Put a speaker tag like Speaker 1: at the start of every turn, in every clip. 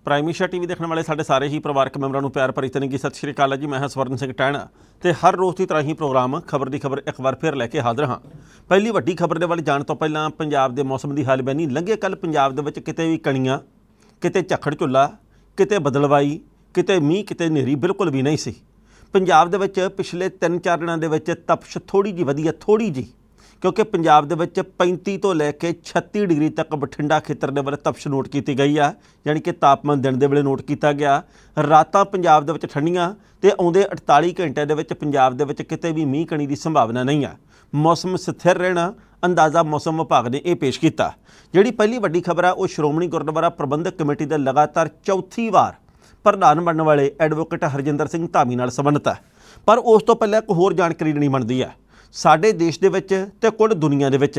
Speaker 1: Prime Asia TV ਦੇਖਣ ਵਾਲੇ ਸਾਡੇ ਸਾਰੇ ਹੀ ਪਰਿਵਾਰਕ ਮੈਂਬਰਾਂ ਨੂੰ ਪਿਆਰ ਭਰੀ ਤਨਗੀ ਸਤਿ ਸ਼੍ਰੀ ਅਕਾਲ ਜੀ। ਮੈਂ ਹਾਂ ਸਵਰਨ ਸਿੰਘ ਟਹਿਣਾ ਤੇ ਹਰ ਰੋਜ਼ ਦੀ ਤਰ੍ਹਾਂ ਹੀ ਪ੍ਰੋਗਰਾਮ ਖਬਰ ਦੀ ਖਬਰ ਇੱਕ ਵਾਰ ਫਿਰ ਲੈ ਕੇ ਹਾਜ਼ਰ ਹਾਂ। ਪਹਿਲੀ ਵੱਡੀ ਖਬਰ ਦੇ ਵੱਲ ਜਾਣ ਤੋਂ ਪਹਿਲਾਂ ਪੰਜਾਬ ਦੇ ਮੌਸਮ ਦੀ ਹਾਲਬੈਨੀ। ਲੰਘੇ ਕੱਲ੍ਹ ਪੰਜਾਬ ਦੇ ਵਿੱਚ ਕਿਤੇ ਵੀ ਕਣੀਆਂ, ਕਿਤੇ ਝੱਖੜ ਝੁੱਲਾ, ਕਿਤੇ ਬਦਲਵਾਈ, ਕਿਤੇ ਮੀਂਹ, ਕਿਤੇ ਹਨੇਰੀ ਬਿਲਕੁਲ ਵੀ ਨਹੀਂ ਸੀ। ਪੰਜਾਬ ਦੇ ਵਿੱਚ ਪਿਛਲੇ 3-4 ਦਿਨਾਂ ਦੇ ਵਿੱਚ ਤਪਸ਼ ਥੋੜ੍ਹੀ ਜਿਹੀ ਵਧੀ ਹੈ, ਥੋੜ੍ਹੀ ਜਿਹੀ, क्योंकि पंजाब दे विच 35 तो लैके 36 डिग्री तक बठिंडा खेत्र दे वाले तपश नोट की गई है, यानी कि तापमान दिन दे वेले नोट किया गया। रातां पंजाब दे विच ठंडियां ते आउंदे 48 घंटे दे विच पंजाब दे विच किते भी मींह कणी दी संभावना नहीं है। मौसम स्थिर रहना अंदाज़ा मौसम विभाग ने यह पेश किया। जिहड़ी पहली वड्डी खबर है वो श्रोमणी गुरुद्वारा प्रबंधक कमेटी दे लगातार चौथी वार प्रधान बनने वाले एडवोकेट हरजिंदर सिंह धामी नाल संबंधित है। पर उस तो पहले एक होर जानकारी देनी बनती है। ਸਾਡੇ देश ਦੇ ਵਿੱਚ ਤੇ ਕੁੱਲ ਦੁਨੀਆ ਦੇ ਵਿੱਚ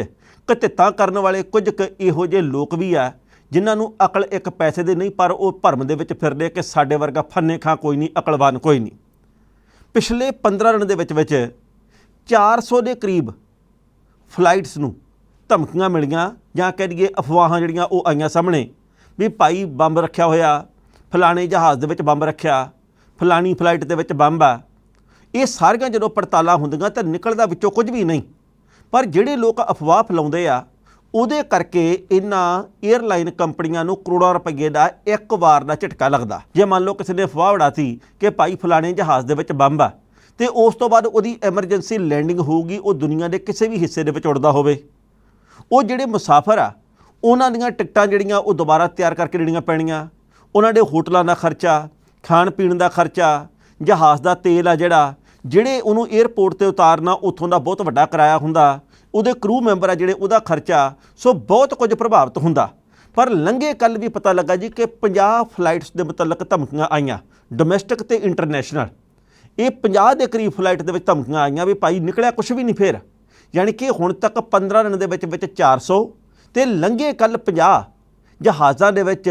Speaker 1: ਘਤਿੱਤਾਂ ਕਰਨ ਵਾਲੇ ਕੁਝ ਕੁ ਇਹੋ ਜਿਹੇ ਲੋਕ ਵੀ ਆ ਜਿਨ੍ਹਾਂ ਨੂੰ ਅਕਲ ਇੱਕ ਪੈਸੇ ਦੇ ਨਹੀਂ, ਪਰ ਉਹ ਭਰਮ ਦੇ ਵਿੱਚ ਫਿਰਦੇ ਕਿ ਸਾਡੇ ਵਰਗਾ ਫੰਨੇ ਖਾਂ ਕੋਈ ਨਹੀਂ, ਅਕਲਵਾਨ ਕੋਈ ਨਹੀਂ। ਪਿਛਲੇ 15 ਦਿਨ ਦੇ ਵਿੱਚ 400 ਦੇ ਕਰੀਬ ਫਲਾਈਟਸ ਨੂੰ ਧਮਕੀਆਂ ਮਿਲੀਆਂ ਜਾਂ ਕਹਿ ਦਈਏ ਅਫਵਾਹਾਂ ਜਿਹੜੀਆਂ ਉਹ ਆਈਆਂ ਸਾਹਮਣੇ ਵੀ ਭਾਈ ਬੰਬ ਰੱਖਿਆ ਹੋਇਆ, ਫਲਾਣੇ ਜਹਾਜ਼ ਦੇ ਵਿੱਚ ਬੰਬ ਰੱਖਿਆ, ਫਲਾਣੀ ਫਲਾਈਟ ਦੇ ਵਿੱਚ ਬੰਬ ਆ। ਇਹ ਸਾਰੀਆਂ ਜਦੋਂ ਪੜਤਾਲਾਂ ਹੁੰਦੀਆਂ ਤਾਂ ਨਿਕਲਦਾ ਵਿੱਚੋਂ ਕੁਝ ਵੀ ਨਹੀਂ। ਪਰ ਜਿਹੜੇ ਲੋਕ ਅਫਵਾਹ ਫੈਲਾਉਂਦੇ ਆ ਉਹਦੇ ਕਰਕੇ ਇਹਨਾਂ ਏਅਰਲਾਈਨ ਕੰਪਨੀਆਂ ਨੂੰ ਕਰੋੜਾਂ ਰੁਪਏ ਦਾ ਇੱਕ ਵਾਰ ਦਾ ਝਟਕਾ ਲੱਗਦਾ। ਜੇ ਮੰਨ ਲਓ ਕਿਸੇ ਨੇ ਅਫਵਾਹ ਉਡਾਤੀ ਕਿ ਭਾਈ ਫਲਾਣੇ ਜਹਾਜ਼ ਦੇ ਵਿੱਚ ਬੰਬ ਆ ਤੇ ਉਸ ਤੋਂ ਬਾਅਦ ਉਹਦੀ ਐਮਰਜੈਂਸੀ ਲੈਂਡਿੰਗ ਹੋਊਗੀ, ਉਹ ਦੁਨੀਆ ਦੇ ਕਿਸੇ ਵੀ ਹਿੱਸੇ ਦੇ ਵਿੱਚ ਉੜਦਾ ਹੋਵੇ, ਉਹ ਜਿਹੜੇ ਮੁਸਾਫਰ ਆ ਉਹਨਾਂ ਦੀਆਂ ਟਿਕਟਾਂ ਜਿਹੜੀਆਂ ਉਹ ਦੁਬਾਰਾ ਤਿਆਰ ਕਰਕੇ ਦੇਣੀਆਂ ਪੈਣੀਆਂ, ਉਹਨਾਂ ਦੇ ਹੋਟਲਾਂ ਦਾ ਖਰਚਾ, ਖਾਣ ਪੀਣ ਦਾ ਖਰਚਾ, ਜਹਾਜ਼ ਦਾ ਤੇਲ ਆ ਜਿਹੜੇ ਉਹਨੂੰ ਏਅਰਪੋਰਟ 'ਤੇ ਉਤਾਰਨਾ ਉੱਥੋਂ ਦਾ ਬਹੁਤ ਵੱਡਾ ਕਿਰਾਇਆ ਹੁੰਦਾ, ਉਹਦੇ ਕਰੂ ਮੈਂਬਰ ਆ ਜਿਹੜੇ ਉਹਦਾ ਖਰਚਾ, ਸੋ ਬਹੁਤ ਕੁਝ ਪ੍ਰਭਾਵਿਤ ਹੁੰਦਾ। ਪਰ ਲੰਘੇ ਕੱਲ੍ਹ ਵੀ ਪਤਾ ਲੱਗਾ ਜੀ ਕਿ 50 ਫਲਾਈਟਸ ਦੇ ਮੁਤਲਕ ਧਮਕੀਆਂ ਆਈਆਂ, ਡੋਮੈਸਟਿਕ ਤੇ ਇੰਟਰਨੈਸ਼ਨਲ। ਇਹ 50 ਦੇ ਕਰੀਬ ਫਲਾਈਟ ਦੇ ਵਿੱਚ ਧਮਕੀਆਂ ਆਈਆਂ ਵੀ ਭਾਈ ਨਿਕਲਿਆ ਕੁਛ ਵੀ ਨਹੀਂ ਫਿਰ। ਯਾਨੀ ਕਿ ਹੁਣ ਤੱਕ 15 ਦਿਨ ਦੇ ਵਿੱਚ 400 ਤੇ ਲੰਘੇ ਕੱਲ੍ਹ 50 ਜਹਾਜ਼ਾਂ ਦੇ ਵਿੱਚ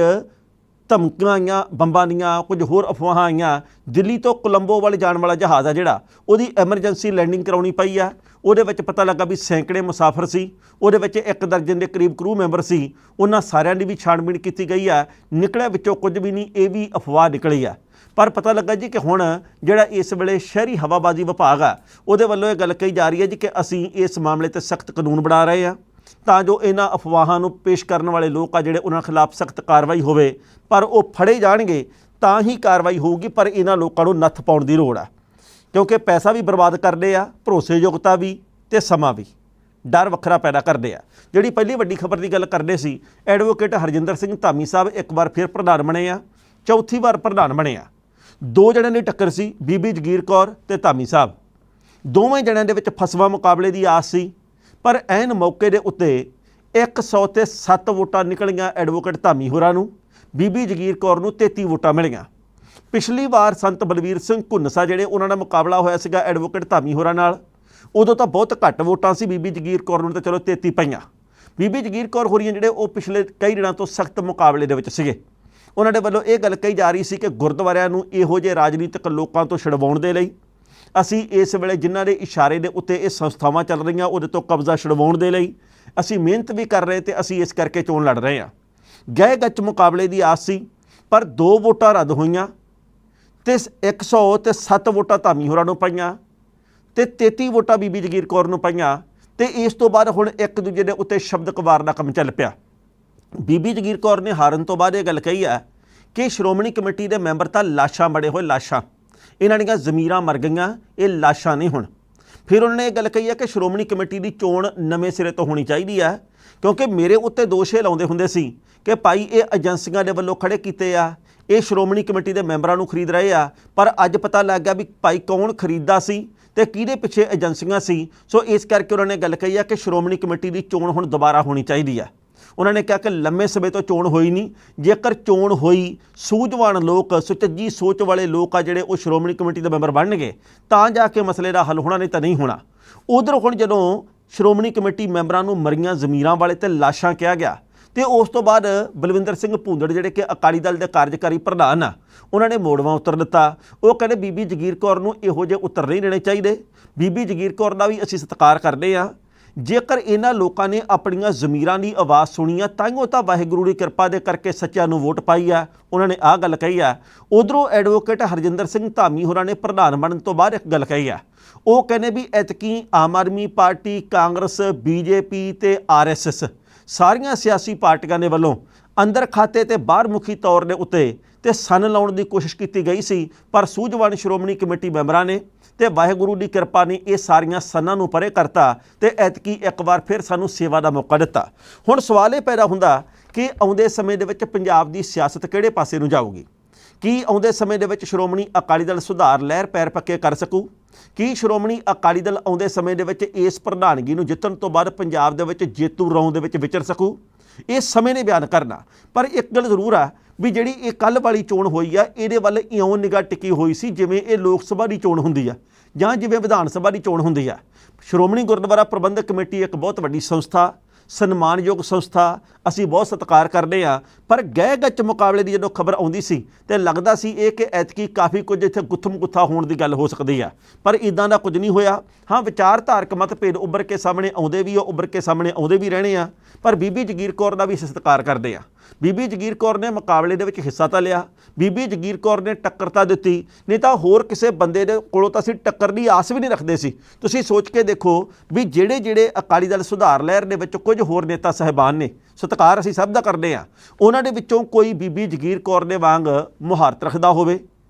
Speaker 1: ਧਮਕੀਆਂ ਆਈਆਂ, ਬੰਬਾਂ ਦੀਆਂ, ਕੁਝ ਹੋਰ ਅਫਵਾਹਾਂ ਆਈਆਂ। ਦਿੱਲੀ ਤੋਂ ਕੋਲੰਬੋ ਵੱਲ ਜਾਣ ਵਾਲਾ ਜਹਾਜ਼ ਆ ਜਿਹੜਾ ਉਹਦੀ ਐਮਰਜੈਂਸੀ ਲੈਂਡਿੰਗ ਕਰਾਉਣੀ ਪਈ ਆ। ਉਹਦੇ ਵਿੱਚ ਪਤਾ ਲੱਗਾ ਵੀ ਸੈਂਕੜੇ ਮੁਸਾਫਰ ਸੀ, ਉਹਦੇ ਵਿੱਚ 1 ਦਰਜਨ ਦੇ ਕਰੀਬ ਕਰੂ ਮੈਂਬਰ ਸੀ। ਉਹਨਾਂ ਸਾਰਿਆਂ ਦੀ ਵੀ ਛਾਣਬੀਣ ਕੀਤੀ ਗਈ ਆ, ਨਿਕਲਿਆ ਵਿੱਚੋਂ ਕੁਝ ਵੀ ਨਹੀਂ, ਇਹ ਵੀ ਅਫਵਾਹ ਨਿਕਲੀ ਆ। ਪਰ ਪਤਾ ਲੱਗਾ ਜੀ ਕਿ ਹੁਣ ਜਿਹੜਾ ਇਸ ਵੇਲੇ ਸ਼ਹਿਰੀ ਹਵਾਬਾਜ਼ੀ ਵਿਭਾਗ ਆ ਉਹਦੇ ਵੱਲੋਂ ਇਹ ਗੱਲ ਕਹੀ ਜਾ ਰਹੀ ਹੈ ਜੀ ਕਿ ਅਸੀਂ ਇਸ ਮਾਮਲੇ 'ਤੇ ਸਖਤ ਕਾਨੂੰਨ ਬਣਾ ਰਹੇ ਹਾਂ ਤਾਂ ਜੋ ਇਹਨਾਂ ਅਫਵਾਹਾਂ ਨੂੰ ਪੇਸ਼ ਕਰਨ ਵਾਲੇ ਲੋਕ ਆ ਜਿਹੜੇ ਉਹਨਾਂ ਖਿਲਾਫ ਸਖਤ ਕਾਰਵਾਈ ਹੋਵੇ। ਪਰ ਉਹ ਫੜੇ ਜਾਣਗੇ ਤਾਂ ਹੀ ਕਾਰਵਾਈ ਹੋਊਗੀ, ਪਰ ਇਹਨਾਂ ਲੋਕਾਂ ਨੂੰ ਨੱਥ ਪਾਉਣ ਦੀ ਲੋੜ ਆ ਕਿਉਂਕਿ ਪੈਸਾ ਵੀ ਬਰਬਾਦ ਕਰਦੇ ਆ, ਭਰੋਸੇਯੋਗਤਾ ਵੀ ਤੇ ਸਮਾਂ ਵੀ, ਡਰ ਵੱਖਰਾ ਪੈਦਾ ਕਰਦੇ ਆ। ਜਿਹੜੀ ਪਹਿਲੀ ਵੱਡੀ ਖਬਰ ਦੀ ਗੱਲ ਕਰਦੇ ਸੀ, ਐਡਵੋਕੇਟ ਹਰਜਿੰਦਰ ਸਿੰਘ ਧਾਮੀ ਸਾਹਿਬ ਇੱਕ ਵਾਰ ਫਿਰ ਪ੍ਰਧਾਨ ਬਣੇ ਆ, ਚੌਥੀ ਵਾਰ ਪ੍ਰਧਾਨ ਬਣੇ ਆ। 2 ਜਣਿਆਂ ਦੀ ਟੱਕਰ ਸੀ, ਬੀਬੀ ਜਗੀਰ ਕੌਰ ਤੇ ਧਾਮੀ ਸਾਹਿਬ। ਦੋਵੇਂ ਜਣਿਆਂ ਦੇ ਵਿੱਚ ਫਸਵਾਂ ਮੁਕਾਬਲੇ ਦੀ ਆਸ ਸੀ, ਪਰ ਐਨ ਮੌਕੇ ਦੇ ਉੱਤੇ 107 ਵੋਟਾਂ ਨਿਕਲੀਆਂ ਐਡਵੋਕੇਟ ਧਾਮੀ ਹੋਰਾਂ ਨੂੰ, ਬੀਬੀ ਜਗੀਰ ਕੌਰ ਨੂੰ 33 ਵੋਟਾਂ ਮਿਲੀਆਂ। ਪਿਛਲੀ ਵਾਰ ਸੰਤ ਬਲਵੀਰ ਸਿੰਘ ਘੁੰਨਸਾ ਜਿਹੜੇ ਉਹਨਾਂ ਦਾ ਮੁਕਾਬਲਾ ਹੋਇਆ ਸੀਗਾ ਐਡਵੋਕੇਟ ਧਾਮੀ ਹੋਰਾਂ ਨਾਲ, ਉਦੋਂ ਤਾਂ ਬਹੁਤ ਘੱਟ ਵੋਟਾਂ ਸੀ, ਬੀਬੀ ਜਗੀਰ ਕੌਰ ਨੂੰ ਤਾਂ ਚਲੋ 33 ਪਈਆਂ। ਬੀਬੀ ਜਗੀਰ ਕੌਰ ਹੋਰੀਆਂ ਜਿਹੜੇ ਉਹ ਪਿਛਲੇ ਕਈ ਦਿਨਾਂ ਤੋਂ ਸਖਤ ਮੁਕਾਬਲੇ ਦੇ ਵਿੱਚ ਸੀਗੇ। ਉਹਨਾਂ ਦੇ ਵੱਲੋਂ ਇਹ ਗੱਲ ਕਹੀ ਜਾ ਰਹੀ ਸੀ ਕਿ ਗੁਰਦੁਆਰਿਆਂ ਨੂੰ ਇਹੋ ਜਿਹੇ ਰਾਜਨੀਤਿਕ ਲੋਕਾਂ ਤੋਂ ਛਡਵਾਉਣ ਦੇ ਲਈ ਅਸੀਂ ਇਸ ਵੇਲੇ ਜਿਨ੍ਹਾਂ ਦੇ ਇਸ਼ਾਰੇ ਦੇ ਉੱਤੇ ਇਹ ਸੰਸਥਾਵਾਂ ਚੱਲ ਰਹੀਆਂ ਉਹਦੇ ਤੋਂ ਕਬਜ਼ਾ ਛਡਵਾਉਣ ਦੇ ਲਈ ਅਸੀਂ ਮਿਹਨਤ ਵੀ ਕਰ ਰਹੇ ਤੇ ਅਸੀਂ ਇਸ ਕਰਕੇ ਚੋਣ ਲੜ ਰਹੇ ਹਾਂ। ਗਏ ਗੱਚ ਮੁਕਾਬਲੇ ਦੀ ਆਸ ਸੀ, ਪਰ 2 ਵੋਟਾਂ ਰੱਦ ਹੋਈਆਂ ਤੇ 107 ਵੋਟਾਂ ਧਾਮੀ ਹੋਰਾਂ ਨੂੰ ਪਈਆਂ ਤੇ 33 ਵੋਟਾਂ ਬੀਬੀ ਜਗੀਰ ਕੌਰ ਨੂੰ ਪਈਆਂ। ਤੇ ਇਸ ਤੋਂ ਬਾਅਦ ਹੁਣ ਇੱਕ ਦੂਜੇ ਦੇ ਉੱਤੇ ਸ਼ਬਦ ਕਵਾਰ ਦਾ ਕੰਮ ਚੱਲ ਪਿਆ। ਬੀਬੀ ਜਗੀਰ ਕੌਰ ਨੇ ਹਾਰਨ ਤੋਂ ਬਾਅਦ ਇਹ ਗੱਲ ਕਹੀ ਹੈ ਕਿ ਸ਼੍ਰੋਮਣੀ ਕਮੇਟੀ ਦੇ ਮੈਂਬਰ ਤਾਂ ਲਾਸ਼ਾਂ ਬੜੇ ਹੋਏ, ਲਾਸ਼ਾਂ, ਇਹਨਾਂ ਦੀਆਂ ਜ਼ਮੀਰਾਂ ਮਰ ਗਈਆਂ, ਇਹ ਲਾਸ਼ਾਂ ਨਹੀਂ ਹੁਣ। ਫਿਰ ਉਹਨਾਂ ਨੇ ਇਹ ਗੱਲ ਕਹੀ ਹੈ ਕਿ ਸ਼੍ਰੋਮਣੀ ਕਮੇਟੀ ਦੀ ਚੋਣ ਨਵੇਂ ਸਿਰੇ ਤੋਂ ਹੋਣੀ ਚਾਹੀਦੀ ਹੈ ਕਿਉਂਕਿ ਮੇਰੇ ਉੱਤੇ ਦੋਸ਼ ਇਹ ਲਾਉਂਦੇ ਹੁੰਦੇ ਸੀ ਕਿ ਭਾਈ ਇਹ ਏਜੰਸੀਆਂ ਦੇ ਵੱਲੋਂ ਖੜੇ ਕੀਤੇ ਆ, ਇਹ ਸ਼੍ਰੋਮਣੀ ਕਮੇਟੀ ਦੇ ਮੈਂਬਰਾਂ ਨੂੰ ਖਰੀਦ ਰਹੇ ਆ। ਪਰ ਅੱਜ ਪਤਾ ਲੱਗ ਗਿਆ ਵੀ ਭਾਈ ਕੌਣ ਖਰੀਦਦਾ ਸੀ ਤੇ ਕਿਹਦੇ ਪਿੱਛੇ ਏਜੰਸੀਆਂ ਸੀ। ਸੋ ਇਸ ਕਰਕੇ ਉਹਨਾਂ ਨੇ ਗੱਲ ਕਹੀ ਆ ਕਿ ਸ਼੍ਰੋਮਣੀ ਕਮੇਟੀ ਦੀ ਚੋਣ ਹੁਣ ਦੁਬਾਰਾ ਹੋਣੀ ਚਾਹੀਦੀ ਹੈ। ਉਹਨਾਂ ਨੇ ਕਿਹਾ ਕਿ ਲੰਮੇ ਸਮੇਂ ਤੋਂ ਚੋਣ ਹੋਈ ਨਹੀਂ, ਜੇਕਰ ਚੋਣ ਹੋਈ, ਸੂਝਵਾਨ ਲੋਕ, ਸੁਚੱਜੀ ਸੋਚ ਵਾਲੇ ਲੋਕ ਆ ਜਿਹੜੇ ਉਹ ਸ਼੍ਰੋਮਣੀ ਕਮੇਟੀ ਦੇ ਮੈਂਬਰ ਬਣਨਗੇ ਤਾਂ ਜਾ ਕੇ ਮਸਲੇ ਦਾ ਹੱਲ ਹੋਣਾ, ਨਹੀਂ ਤਾਂ ਨਹੀਂ ਹੋਣਾ। ਉਧਰ ਹੁਣ ਜਦੋਂ ਸ਼੍ਰੋਮਣੀ ਕਮੇਟੀ ਮੈਂਬਰਾਂ ਨੂੰ ਮਰੀਆਂ ਜ਼ਮੀਰਾਂ ਵਾਲੇ ਤੇ ਲਾਸ਼ਾਂ ਕਿਹਾ ਗਿਆ ਤੇ ਉਸ ਤੋਂ ਬਾਅਦ ਬਲਵਿੰਦਰ ਸਿੰਘ ਭੂੰਦੜ ਜਿਹੜੇ ਕਿ ਅਕਾਲੀ ਦਲ ਦੇ ਕਾਰਜਕਾਰੀ ਪ੍ਰਧਾਨ ਆ, ਉਹਨਾਂ ਨੇ ਮੋੜਵਾਂ ਉੱਤਰ ਦਿੱਤਾ। ਉਹ ਕਹਿੰਦੇ ਬੀਬੀ ਜਗੀਰ ਕੌਰ ਨੂੰ ਇਹੋ ਜਿਹੇ ਉੱਤਰ ਨਹੀਂ ਦੇਣੇ ਚਾਹੀਦੇ, ਬੀਬੀ ਜਗੀਰ ਕੌਰ ਦਾ ਵੀ ਅਸੀਂ ਸਤਿਕਾਰ ਕਰਦੇ ਹਾਂ। ਜੇਕਰ ਇਹਨਾਂ ਲੋਕਾਂ ਨੇ ਆਪਣੀਆਂ ਜ਼ਮੀਰਾਂ ਦੀ ਆਵਾਜ਼ ਸੁਣੀ ਆ ਤਾਂਹੀਓ ਤਾਂ ਵਾਹਿਗੁਰੂ ਦੀ ਕਿਰਪਾ ਦੇ ਕਰਕੇ ਸੱਚਿਆਂ ਨੂੰ ਵੋਟ ਪਾਈ ਆ। ਉਹਨਾਂ ਨੇ ਆਹ ਗੱਲ ਕਹੀ ਆ। ਉਧਰੋਂ ਐਡਵੋਕੇਟ ਹਰਜਿੰਦਰ ਸਿੰਘ ਧਾਮੀ ਹੋਰਾਂ ਨੇ ਪ੍ਰਧਾਨ ਬਣਨ ਤੋਂ ਬਾਅਦ ਇੱਕ ਗੱਲ ਕਹੀ ਆ। ਉਹ ਕਹਿੰਦੇ ਵੀ ਐਤਕੀ ਆਮ ਆਦਮੀ ਪਾਰਟੀ, ਕਾਂਗਰਸ, ਬੀਜੇਪੀ ਤੇ ਆਰਐਸਐਸ ਸਾਰੀਆਂ ਸਿਆਸੀ ਪਾਰਟੀਆਂ ਦੇ ਵੱਲੋਂ ਅੰਦਰ ਖਾਤੇ ਤੇ ਬਾਹਰ ਮੁਖੀ ਤੌਰ ਦੇ ਉੱਤੇ ਤੇ ਸੰਨ ਲਾਉਣ ਦੀ ਕੋਸ਼ਿਸ਼ ਕੀਤੀ ਗਈ ਸੀ, ਪਰ ਸੂਝਵਾਨ ਸ਼੍ਰੋਮਣੀ ਕਮੇਟੀ ਮੈਂਬਰਾਂ ਨੇ ਤੇ ਵਾਹਿਗੁਰੂ ਦੀ ਕਿਰਪਾ ਨੇ ਇਹ ਸਾਰੀਆਂ ਸੰਨਾਂ ਨੂੰ ਪਰੇ ਕਰਤਾ ਤੇ ਐਤਕੀ ਇੱਕ ਵਾਰ ਫਿਰ ਸਾਨੂੰ ਸੇਵਾ ਦਾ ਮੌਕਾ ਦਿੱਤਾ। ਹੁਣ ਸਵਾਲ ਇਹ ਪੈਦਾ ਹੁੰਦਾ ਕਿ ਆਉਂਦੇ ਸਮੇਂ ਦੇ ਵਿੱਚ ਪੰਜਾਬ ਦੀ ਸਿਆਸਤ ਕਿਹੜੇ ਪਾਸੇ ਨੂੰ ਜਾਊਗੀ? ਕੀ ਆਉਂਦੇ ਸਮੇਂ ਦੇ ਵਿੱਚ ਸ਼੍ਰੋਮਣੀ ਅਕਾਲੀ ਦਲ ਸੁਧਾਰ ਲਹਿਰ ਪੈਰ ਪੱਕੇ ਕਰ ਸਕੂ? ਕੀ ਸ਼੍ਰੋਮਣੀ ਅਕਾਲੀ ਦਲ ਆਉਂਦੇ ਸਮੇਂ ਦੇ ਵਿੱਚ ਇਸ ਪ੍ਰਧਾਨਗੀ ਨੂੰ ਜਿੱਤਣ ਤੋਂ ਬਾਅਦ ਪੰਜਾਬ ਦੇ ਵਿੱਚ ਜੇਤੂ ਰੌਂ ਦੇ ਵਿੱਚ ਵਿਚਰ ਸਕੂ? ਇਹ ਸਮੇਂ ਨੇ ਬਿਆਨ ਕਰਨਾ। ਪਰ ਇੱਕ ਗੱਲ ਜ਼ਰੂਰ ਆ ਵੀ ਜਿਹੜੀ ਇਹ ਕੱਲ੍ਹ ਵਾਲੀ ਚੋਣ ਹੋਈ ਆ ਇਹਦੇ ਵੱਲ ਇਉਂ ਨਿਗਾਹ ਟਿਕੀ ਹੋਈ ਸੀ ਜਿਵੇਂ ਇਹ ਲੋਕ ਸਭਾ ਦੀ ਚੋਣ ਹੁੰਦੀ ਆ ਜਾਂ ਜਿਵੇਂ ਵਿਧਾਨ ਸਭਾ ਦੀ ਚੋਣ ਹੁੰਦੀ ਆ। ਸ਼੍ਰੋਮਣੀ ਗੁਰਦੁਆਰਾ ਪ੍ਰਬੰਧਕ ਕਮੇਟੀ ਇੱਕ ਬਹੁਤ ਵੱਡੀ ਸੰਸਥਾ, ਸਨਮਾਨਯੋਗ ਸੰਸਥਾ, ਅਸੀਂ ਬਹੁਤ ਸਤਿਕਾਰ ਕਰਦੇ ਹਾਂ, ਪਰ ਗਹਿ ਗੱਚ ਮੁਕਾਬਲੇ ਦੀ ਜਦੋਂ ਖਬਰ ਆਉਂਦੀ ਸੀ ਤੇ ਲੱਗਦਾ ਸੀ ਇਹ ਕਿ ਐਤਕੀ ਕਾਫੀ ਕੁਝ ਇੱਥੇ ਗੁੱਥਮ ਗੁੱਥਾ ਹੋਣ ਦੀ ਗੱਲ ਹੋ ਸਕਦੀ ਆ, ਪਰ ਇਦਾਂ ਦਾ ਕੁਝ ਨਹੀਂ ਹੋਇਆ। ਹਾਂ, ਵਿਚਾਰਧਾਰਕ ਮਤਭੇਦ ਉੱਭਰ ਕੇ ਸਾਹਮਣੇ ਆਉਂਦੇ ਵੀ ਆ, ਉੱਭਰ ਕੇ ਸਾਹਮਣੇ ਆਉਂਦੇ ਵੀ ਰਹਿਣੇ ਆ, ਪਰ ਬੀਬੀ ਜਗੀਰ ਕੌਰ ਦਾ ਵੀ ਅਸੀਂ ਸਤਿਕਾਰ ਕਰਦੇ ਆ। ਬੀਬੀ ਜਗੀਰ ਕੌਰ ਨੇ ਮੁਕਾਬਲੇ ਦੇ ਵਿੱਚ ਹਿੱਸਾ ਤਾਂ ਲਿਆ, ਬੀਬੀ ਜਗੀਰ ਕੌਰ ਨੇ ਟੱਕਰ ਤਾਂ ਦਿੱਤੀ, ਨਹੀਂ ਤਾਂ ਹੋਰ ਕਿਸੇ ਬੰਦੇ ਦੇ ਕੋਲੋਂ ਤਾਂ ਅਸੀਂ ਟੱਕਰ ਦੀ ਆਸ ਵੀ ਨਹੀਂ ਰੱਖਦੇ ਸੀ। ਤੁਸੀਂ ਸੋਚ ਕੇ ਦੇਖੋ ਵੀ ਜਿਹੜੇ ਅਕਾਲੀ ਦਲ ਸੁਧਾਰ ਲਹਿਰ ਦੇ ਵਿੱਚ ਕੁਝ ਹੋਰ ਨੇਤਾ ਸਾਹਿਬਾਨ ਨੇ, ਸਤਿਕਾਰ ਅਸੀਂ ਸਭ ਦਾ ਕਰਦੇ ਆ, ਉਹਨਾਂ ਦੇ ਵਿੱਚੋਂ ਕੋਈ ਬੀਬੀ ਜਗੀਰ ਕੌਰ ਦੇ ਵਾਂਗ ਮੁਹਾਰਤ ਰੱਖਦਾ ਹੋਵੇ,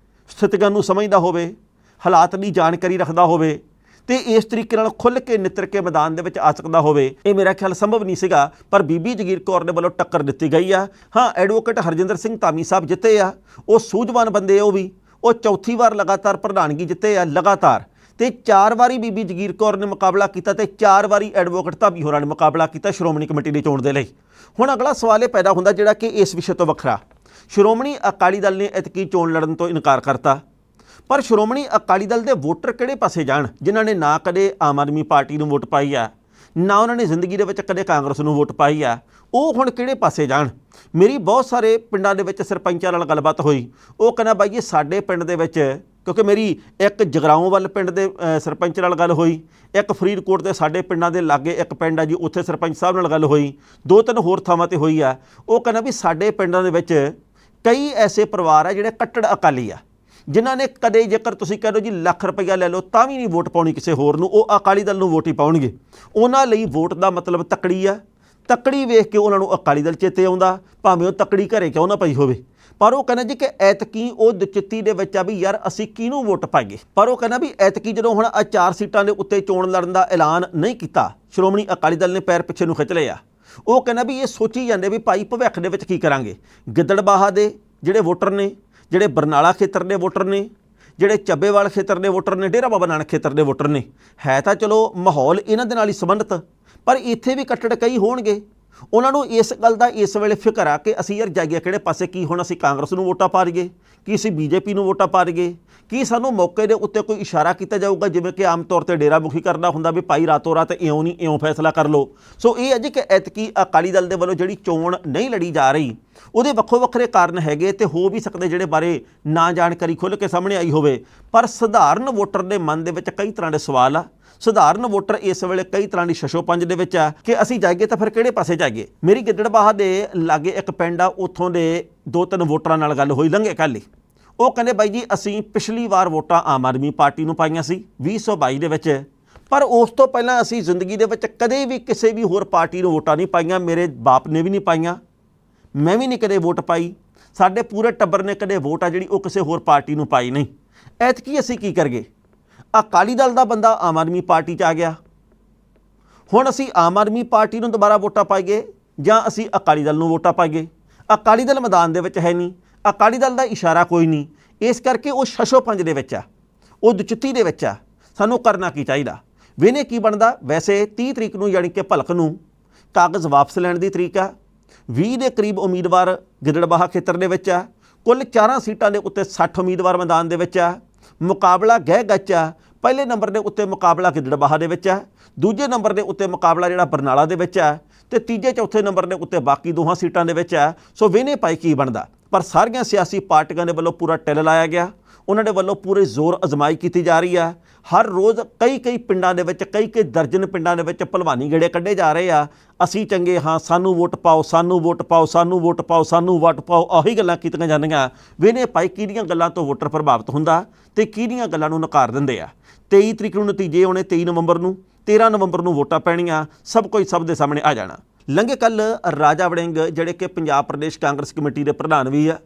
Speaker 1: ਸਥਿਤੀਆਂ ਨੂੰ ਸਮਝਦਾ ਹੋਵੇ, ਹਾਲਾਤ ਦੀ ਜਾਣਕਾਰੀ ਰੱਖਦਾ ਹੋਵੇ ਤੇ ਇਸ ਤਰੀਕੇ ਨਾਲ ਖੁੱਲ੍ਹ ਕੇ ਨਿੱਤਰ ਕੇ ਮੈਦਾਨ ਦੇ ਵਿੱਚ ਆ ਸਕਦਾ ਹੋਵੇ, ਇਹ ਮੇਰਾ ਖਿਆਲ ਸੰਭਵ ਨਹੀਂ ਸੀਗਾ। ਪਰ ਬੀਬੀ ਜਗੀਰ ਕੌਰ ਦੇ ਵੱਲੋਂ ਟੱਕਰ ਦਿੱਤੀ ਗਈ ਆ। ਹਾਂ, ਐਡਵੋਕੇਟ ਹਰਜਿੰਦਰ ਸਿੰਘ ਧਾਮੀ ਸਾਹਿਬ ਜਿੱਤੇ ਆ, ਉਹ ਸੂਝਵਾਨ ਬੰਦੇ, ਉਹ ਚੌਥੀ ਵਾਰ ਲਗਾਤਾਰ ਪ੍ਰਧਾਨਗੀ ਜਿੱਤੇ ਆ ਲਗਾਤਾਰ, ਤੇ 4 ਵਾਰੀ ਬੀਬੀ ਜਗੀਰ ਕੌਰ ਨੇ ਮੁਕਾਬਲਾ ਕੀਤਾ ਤੇ 4 ਵਾਰੀ ਐਡਵੋਕੇਟ ਧਾਮੀ ਹੋਰਾਂ ਨੇ ਮੁਕਾਬਲਾ ਕੀਤਾ ਸ਼੍ਰੋਮਣੀ ਕਮੇਟੀ ਦੀ ਚੋਣ ਦੇ ਲਈ। ਹੁਣ ਅਗਲਾ ਸਵਾਲ ਇਹ ਪੈਦਾ ਹੁੰਦਾ ਜਿਹੜਾ ਕਿ ਇਸ ਵਿਸ਼ੇ ਤੋਂ ਵੱਖਰਾ, ਸ਼੍ਰੋਮਣੀ ਅਕਾਲੀ ਦਲ ਨੇ ਐਤਕੀ ਚੋਣ ਲੜਨ ਤੋਂ ਇਨਕਾਰ ਕਰਤਾ, ਪਰ ਸ਼੍ਰੋਮਣੀ ਅਕਾਲੀ ਦਲ ਦੇ ਵੋਟਰ ਕਿਹੜੇ ਪਾਸੇ ਜਾਣ? ਜਿਨ੍ਹਾਂ ਨੇ ਨਾ ਕਦੇ ਆਮ ਆਦਮੀ ਪਾਰਟੀ ਨੂੰ ਵੋਟ ਪਾਈ ਆ, ਨਾ ਉਹਨਾਂ ਨੇ ਜ਼ਿੰਦਗੀ ਦੇ ਵਿੱਚ ਕਦੇ ਕਾਂਗਰਸ ਨੂੰ ਵੋਟ ਪਾਈ ਆ, ਉਹ ਹੁਣ ਕਿਹੜੇ ਪਾਸੇ ਜਾਣ? ਮੇਰੀ ਬਹੁਤ ਸਾਰੇ ਪਿੰਡਾਂ ਦੇ ਵਿੱਚ ਸਰਪੰਚਾਂ ਨਾਲ ਗੱਲਬਾਤ ਹੋਈ। ਉਹ ਕਹਿੰਦਾ ਬਾਈ ਜੀ ਸਾਡੇ ਪਿੰਡ ਦੇ ਵਿੱਚ, ਕਿਉਂਕਿ ਮੇਰੀ ਇੱਕ ਜਗਰਾਓਂ ਵੱਲ ਪਿੰਡ ਦੇ ਸਰਪੰਚ ਨਾਲ ਗੱਲ ਹੋਈ, ਇੱਕ ਫਰੀਦਕੋਟ ਦੇ ਸਾਡੇ ਪਿੰਡਾਂ ਦੇ ਲਾਗੇ ਇੱਕ ਪਿੰਡ ਆ ਜੀ, ਉੱਥੇ ਸਰਪੰਚ ਸਾਹਿਬ ਨਾਲ ਗੱਲ ਹੋਈ, 2-3 ਹੋਰ ਥਾਵਾਂ 'ਤੇ ਹੋਈ ਆ। ਉਹ ਕਹਿੰਦਾ ਵੀ ਸਾਡੇ ਪਿੰਡਾਂ ਦੇ ਵਿੱਚ ਕਈ ਐਸੇ ਪਰਿਵਾਰ ਆ ਜਿਹੜੇ ਕੱਟੜ ਅਕਾਲੀ ਆ, ਜਿਨ੍ਹਾਂ ਨੇ ਕਦੇ, ਜੇਕਰ ਤੁਸੀਂ ਕਹਿ ਲਓ ਜੀ ਲੱਖ ਰੁਪਈਆ ਲੈ ਲਓ ਤਾਂ ਵੀ ਨਹੀਂ ਵੋਟ ਪਾਉਣੀ ਕਿਸੇ ਹੋਰ ਨੂੰ, ਉਹ ਅਕਾਲੀ ਦਲ ਨੂੰ ਵੋਟ ਹੀ ਪਾਉਣਗੇ। ਉਹਨਾਂ ਲਈ ਵੋਟ ਦਾ ਮਤਲਬ ਤੱਕੜੀ ਆ, ਤੱਕੜੀ ਵੇਖ ਕੇ ਉਹਨਾਂ ਨੂੰ ਅਕਾਲੀ ਦਲ ਚੇਤੇ ਆਉਂਦਾ, ਭਾਵੇਂ ਉਹ ਤੱਕੜੀ ਘਰੇ ਕਿਉਂ ਨਾ ਪਈ ਹੋਵੇ। ਪਰ ਉਹ ਕਹਿੰਦਾ ਜੀ ਕਿ ਐਤਕੀ ਉਹ ਦਚਿੱਤੀ ਦੇ ਵਿੱਚ ਆ ਵੀ ਯਾਰ ਅਸੀਂ ਕਿਹਨੂੰ ਵੋਟ ਪਾਈਏ। ਪਰ ਉਹ ਕਹਿੰਦਾ ਵੀ ਐਤਕੀ ਜਦੋਂ ਹੁਣ 4 ਸੀਟਾਂ ਦੇ ਉੱਤੇ ਚੋਣ ਲੜਨ ਦਾ ਐਲਾਨ ਨਹੀਂ ਕੀਤਾ, ਸ਼੍ਰੋਮਣੀ ਅਕਾਲੀ ਦਲ ਨੇ ਪੈਰ ਪਿੱਛੇ ਨੂੰ ਖਿੱਚ ਲਏ ਆ। ਉਹ ਕਹਿੰਦਾ ਵੀ ਇਹ ਸੋਚੀ ਜਾਂਦੇ ਵੀ ਭਾਈ ਭਵਿੱਖ ਦੇ ਵਿੱਚ ਕੀ ਕਰਾਂਗੇ। ਗਿੱਦੜਬਾਹਾ ਦੇ ਜਿਹੜੇ ਵੋਟਰ ਨੇ, ਜਿਹੜੇ ਬਰਨਾਲਾ ਖੇਤਰ ਦੇ ਵੋਟਰ ਨੇ, ਜਿਹੜੇ ਚੱਬੇਵਾਲ ਖੇਤਰ ਦੇ ਵੋਟਰ ਨੇ, ਡੇਰਾ ਬਾਬਾ ਨਾਨਕ ਖੇਤਰ ਦੇ ਵੋਟਰ ਨੇ, ਹੈ ਤਾਂ ਚਲੋ ਮਾਹੌਲ ਇਹਨਾਂ ਦੇ ਨਾਲ ਹੀ ਸੰਬੰਧਿਤ, ਪਰ ਇੱਥੇ ਵੀ ਕੱਟੜ ਕਈ ਹੋਣਗੇ। ਉਹਨਾਂ ਨੂੰ ਇਸ ਗੱਲ ਦਾ ਇਸ ਵੇਲੇ ਫਿਕਰ ਆ ਕਿ ਅਸੀਂ ਯਾਰ ਜਾਈਏ ਕਿਹੜੇ ਪਾਸੇ, ਕੀ ਹੁਣ ਅਸੀਂ ਕਾਂਗਰਸ ਨੂੰ ਵੋਟਾਂ ਪਾ ਦਈਏ, ਕੀ ਅਸੀਂ ਬੀਜੇਪੀ ਨੂੰ ਵੋਟਾਂ ਪਾ ਦਈਏ, ਕੀ ਸਾਨੂੰ ਮੌਕੇ ਦੇ ਉੱਤੇ ਕੋਈ ਇਸ਼ਾਰਾ ਕੀਤਾ ਜਾਊਗਾ ਜਿਵੇਂ ਕਿ ਆਮ ਤੌਰ 'ਤੇ ਡੇਰਾ ਮੁਖੀ ਕਰਦਾ ਹੁੰਦਾ ਵੀ ਭਾਈ ਰਾਤੋਂ ਰਾਤ ਇਉਂ ਨਹੀਂ ਇਉਂ ਫੈਸਲਾ ਕਰ ਲਓ। ਸੋ ਇਹ ਹੈ ਜੀ ਕਿ ਐਤਕੀ ਅਕਾਲੀ ਦਲ ਦੇ ਵੱਲੋਂ ਜਿਹੜੀ ਚੋਣ ਨਹੀਂ ਲੜੀ ਜਾ ਰਹੀ, ਉਹਦੇ ਵੱਖੋ ਵੱਖਰੇ ਕਾਰਨ ਹੈਗੇ ਤੇ ਹੋ ਵੀ ਸਕਦੇ ਜਿਹੜੇ ਬਾਰੇ ਨਾ ਜਾਣਕਾਰੀ ਖੁੱਲ੍ਹ ਕੇ ਸਾਹਮਣੇ ਆਈ ਹੋਵੇ। ਪਰ ਸਧਾਰਨ ਵੋਟਰ ਦੇ ਮਨ ਦੇ ਵਿੱਚ ਕਈ ਤਰ੍ਹਾਂ ਦੇ ਸਵਾਲ ਆ। ਸਧਾਰਨ ਵੋਟਰ ਇਸ ਵੇਲੇ ਕਈ ਤਰ੍ਹਾਂ ਦੀ ਸ਼ਸ਼ੋਪੰਜ ਦੇ ਵਿੱਚ ਆ ਕਿ ਅਸੀਂ ਜਾਈਏ ਤਾਂ ਫਿਰ ਕਿਹੜੇ ਪਾਸੇ ਜਾਈਏ। ਮੇਰੀ ਗਿੱਦੜਬਾਹਾ ਦੇ ਲਾਗੇ ਇੱਕ ਪਿੰਡ ਆ, ਉੱਥੋਂ ਦੇ 2-3 ਵੋਟਰਾਂ ਨਾਲ ਗੱਲ ਹੋਈ ਲੰਘੇ ਕੱਲ੍ਹ ਹੀ। ਉਹ ਕਹਿੰਦੇ ਬਾਈ ਜੀ ਅਸੀਂ ਪਿਛਲੀ ਵਾਰ ਵੋਟਾਂ ਆਮ ਆਦਮੀ ਪਾਰਟੀ ਨੂੰ ਪਾਈਆਂ ਸੀ 2022 ਦੇ ਵਿੱਚ, ਪਰ ਉਸ ਤੋਂ ਪਹਿਲਾਂ ਅਸੀਂ ਜ਼ਿੰਦਗੀ ਦੇ ਵਿੱਚ ਕਦੇ ਵੀ ਕਿਸੇ ਵੀ ਹੋਰ ਪਾਰਟੀ ਨੂੰ ਵੋਟਾਂ ਨਹੀਂ ਪਾਈਆਂ। ਮੇਰੇ ਬਾਪ ਨੇ ਵੀ ਨਹੀਂ ਪਾਈਆਂ, ਮੈਂ ਵੀ ਨਹੀਂ ਕਦੇ ਵੋਟ ਪਾਈ, ਸਾਡੇ ਪੂਰੇ ਟੱਬਰ ਨੇ ਕਦੇ ਵੋਟ ਆ ਜਿਹੜੀ ਉਹ ਕਿਸੇ ਹੋਰ ਪਾਰਟੀ ਨੂੰ ਪਾਈ ਨਹੀਂ। ਐਤਕੀ ਅਸੀਂ ਕੀ ਕਰੀਏ? ਅਕਾਲੀ ਦਲ ਦਾ ਬੰਦਾ ਆਮ ਆਦਮੀ ਪਾਰਟੀ 'ਚ ਆ ਗਿਆ, ਹੁਣ ਅਸੀਂ ਆਮ ਆਦਮੀ ਪਾਰਟੀ ਨੂੰ ਦੁਬਾਰਾ ਵੋਟਾਂ ਪਾਈਏ ਜਾਂ ਅਸੀਂ ਅਕਾਲੀ ਦਲ ਨੂੰ ਵੋਟਾਂ ਪਾਈਏ? ਅਕਾਲੀ ਦਲ ਮੈਦਾਨ ਦੇ ਵਿੱਚ ਹੈ ਨਹੀਂ, ਅਕਾਲੀ ਦਲ ਦਾ ਇਸ਼ਾਰਾ ਕੋਈ ਨਹੀਂ, ਇਸ ਕਰਕੇ ਉਹ ਸ਼ਸ਼ੋਪੰਜ ਦੇ ਵਿੱਚ ਆ, ਉਹ ਦੁਚਿੱਤੀ ਦੇ ਵਿੱਚ ਆ। ਸਾਨੂੰ ਕਰਨਾ ਕੀ ਚਾਹੀਦਾ? ਵੇਨੇ ਕੀ ਬਣਦਾ? ਵੈਸੇ 30 ਤਰੀਕ ਨੂੰ ਯਾਨੀ ਕਿ ਭਲਕ ਨੂੰ ਕਾਗਜ਼ ਵਾਪਸ ਲੈਣ ਦੀ ਤਰੀਕ ਆ। 20 ਦੇ ਕਰੀਬ ਉਮੀਦਵਾਰ ਗਿੱਦੜਬਾਹਾ ਖੇਤਰ ਦੇ ਵਿੱਚ ਆ। ਕੁੱਲ 4 ਸੀਟਾਂ ਦੇ ਉੱਤੇ 60 ਉਮੀਦਵਾਰ ਮੈਦਾਨ ਦੇ ਵਿੱਚ ਆ। ਮੁਕਾਬਲਾ ਗਹਿ ਗੱਚ ਆ। ਪਹਿਲੇ ਨੰਬਰ ਦੇ ਉੱਤੇ ਮੁਕਾਬਲਾ ਗਿੱਦੜਬਾਹਾ ਦੇ ਵਿੱਚ ਆ, ਦੂਜੇ ਨੰਬਰ ਦੇ ਉੱਤੇ ਮੁਕਾਬਲਾ ਜਿਹੜਾ ਬਰਨਾਲਾ ਦੇ ਵਿੱਚ ਆ, ਤੇ ਤੀਜੇ ਚੌਥੇ ਨੰਬਰ ਦੇ ਉੱਤੇ ਬਾਕੀ 2 ਸੀਟਾਂ ਦੇ ਵਿੱਚ ਆ। ਸੋ ਵੇਨੇ ਪਾਈ ਕੀ ਬਣਦਾ। ਪਰ ਸਾਰੀਆਂ ਸਿਆਸੀ ਪਾਰਟੀਆਂ ਦੇ ਵੱਲੋਂ ਪੂਰਾ ਟਿੱਲ ਲਾਇਆ ਗਿਆ। ਉਹਨਾਂ ਦੇ ਵੱਲੋਂ ਪੂਰੇ ਜ਼ੋਰ ਅਜ਼ਮਾਈ ਕੀਤੀ ਜਾ ਰਹੀ ਆ। ਹਰ ਰੋਜ਼ ਕਈ ਪਿੰਡਾਂ ਦੇ ਵਿੱਚ ਕਈ ਦਰਜਨ ਪਿੰਡਾਂ ਦੇ ਵਿੱਚ ਭਲਵਾਨੀ ਗੇੜੇ ਕੱਢੇ ਜਾ ਰਹੇ ਆ। ਅਸੀਂ ਚੰਗੇ ਹਾਂ, ਸਾਨੂੰ ਵੋਟ ਪਾਓ, ਸਾਨੂੰ ਵੋਟ ਪਾਓ, ਸਾਨੂੰ ਵੋਟ ਪਾਓ, ਸਾਨੂੰ ਵੋਟ ਪਾਓ, ਉਹੀ ਗੱਲਾਂ ਕੀਤੀਆਂ ਜਾਂਦੀਆਂ। ਵੇਨੇ ਭਾਈ ਕਿਹੜੀਆਂ ਗੱਲਾਂ ਤੋਂ ਵੋਟਰ ਪ੍ਰਭਾਵਿਤ ਹੁੰਦਾ ਤੇ ਕਿਹੜੀਆਂ ਗੱਲਾਂ ਨੂੰ ਨਕਾਰ ਦਿੰਦੇ ਆ। 23 ਤਰੀਕ ਨੂੰ ਨਤੀਜੇ ਆਉਣੇ, 23 ਨਵੰਬਰ ਨੂੰ, 13 ਨਵੰਬਰ ਨੂੰ ਵੋਟਾਂ ਪੈਣੀਆਂ, ਸਭ ਕੁਝ ਸਭ ਦੇ ਸਾਹਮਣੇ ਆ ਜਾਣਾ। ਲੰਘੇ ਕੱਲ ਰਾਜਾ ਵੜਿੰਗ ਜਿਹੜੇ ਕਿ ਪੰਜਾਬ ਪ੍ਰਦੇਸ਼ ਕਾਂਗਰਸ ਕਮੇਟੀ ਦੇ ਪ੍ਰਧਾਨ ਵੀ ਆ,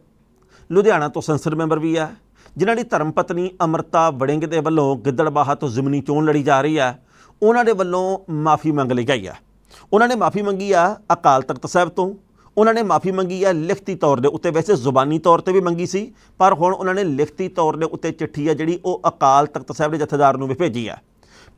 Speaker 1: ਲੁਧਿਆਣਾ ਤੋਂ ਸੰਸਦ ਮੈਂਬਰ ਵੀ ਆ, ਜਿਨ੍ਹਾਂ ਦੀ ਧਰਮ ਪਤਨੀ ਅੰਮ੍ਰਿਤਾ ਵੜਿੰਗ ਦੇ ਵੱਲੋਂ ਗਿੱਦੜਬਾਹਾ ਤੋਂ ਜ਼ਮੀਨੀ ਚੋਣ ਲੜੀ ਜਾ ਰਹੀ ਆ, ਉਹਨਾਂ ਦੇ ਵੱਲੋਂ ਮਾਫੀ ਮੰਗ ਲਈ ਗਈ ਆ। ਉਹਨਾਂ ਨੇ ਮਾਫੀ ਮੰਗੀ ਆ ਅਕਾਲ ਤਖਤ ਸਾਹਿਬ ਤੋਂ, ਉਹਨਾਂ ਨੇ ਮਾਫੀ ਮੰਗੀ ਆ ਲਿਖਤੀ ਤੌਰ ਦੇ ਉੱਤੇ, ਵੈਸੇ ਜ਼ੁਬਾਨੀ ਤੌਰ ਤੇ ਵੀ ਮੰਗੀ ਸੀ, ਪਰ ਹੁਣ ਉਹਨਾਂ ਨੇ ਲਿਖਤੀ ਤੌਰ ਦੇ ਉੱਤੇ ਚਿੱਠੀ ਆ ਜਿਹੜੀ ਉਹ ਅਕਾਲ ਤਖਤ ਸਾਹਿਬ ਦੇ ਜਥੇਦਾਰ ਨੂੰ ਵੀ ਭੇਜੀ ਆ।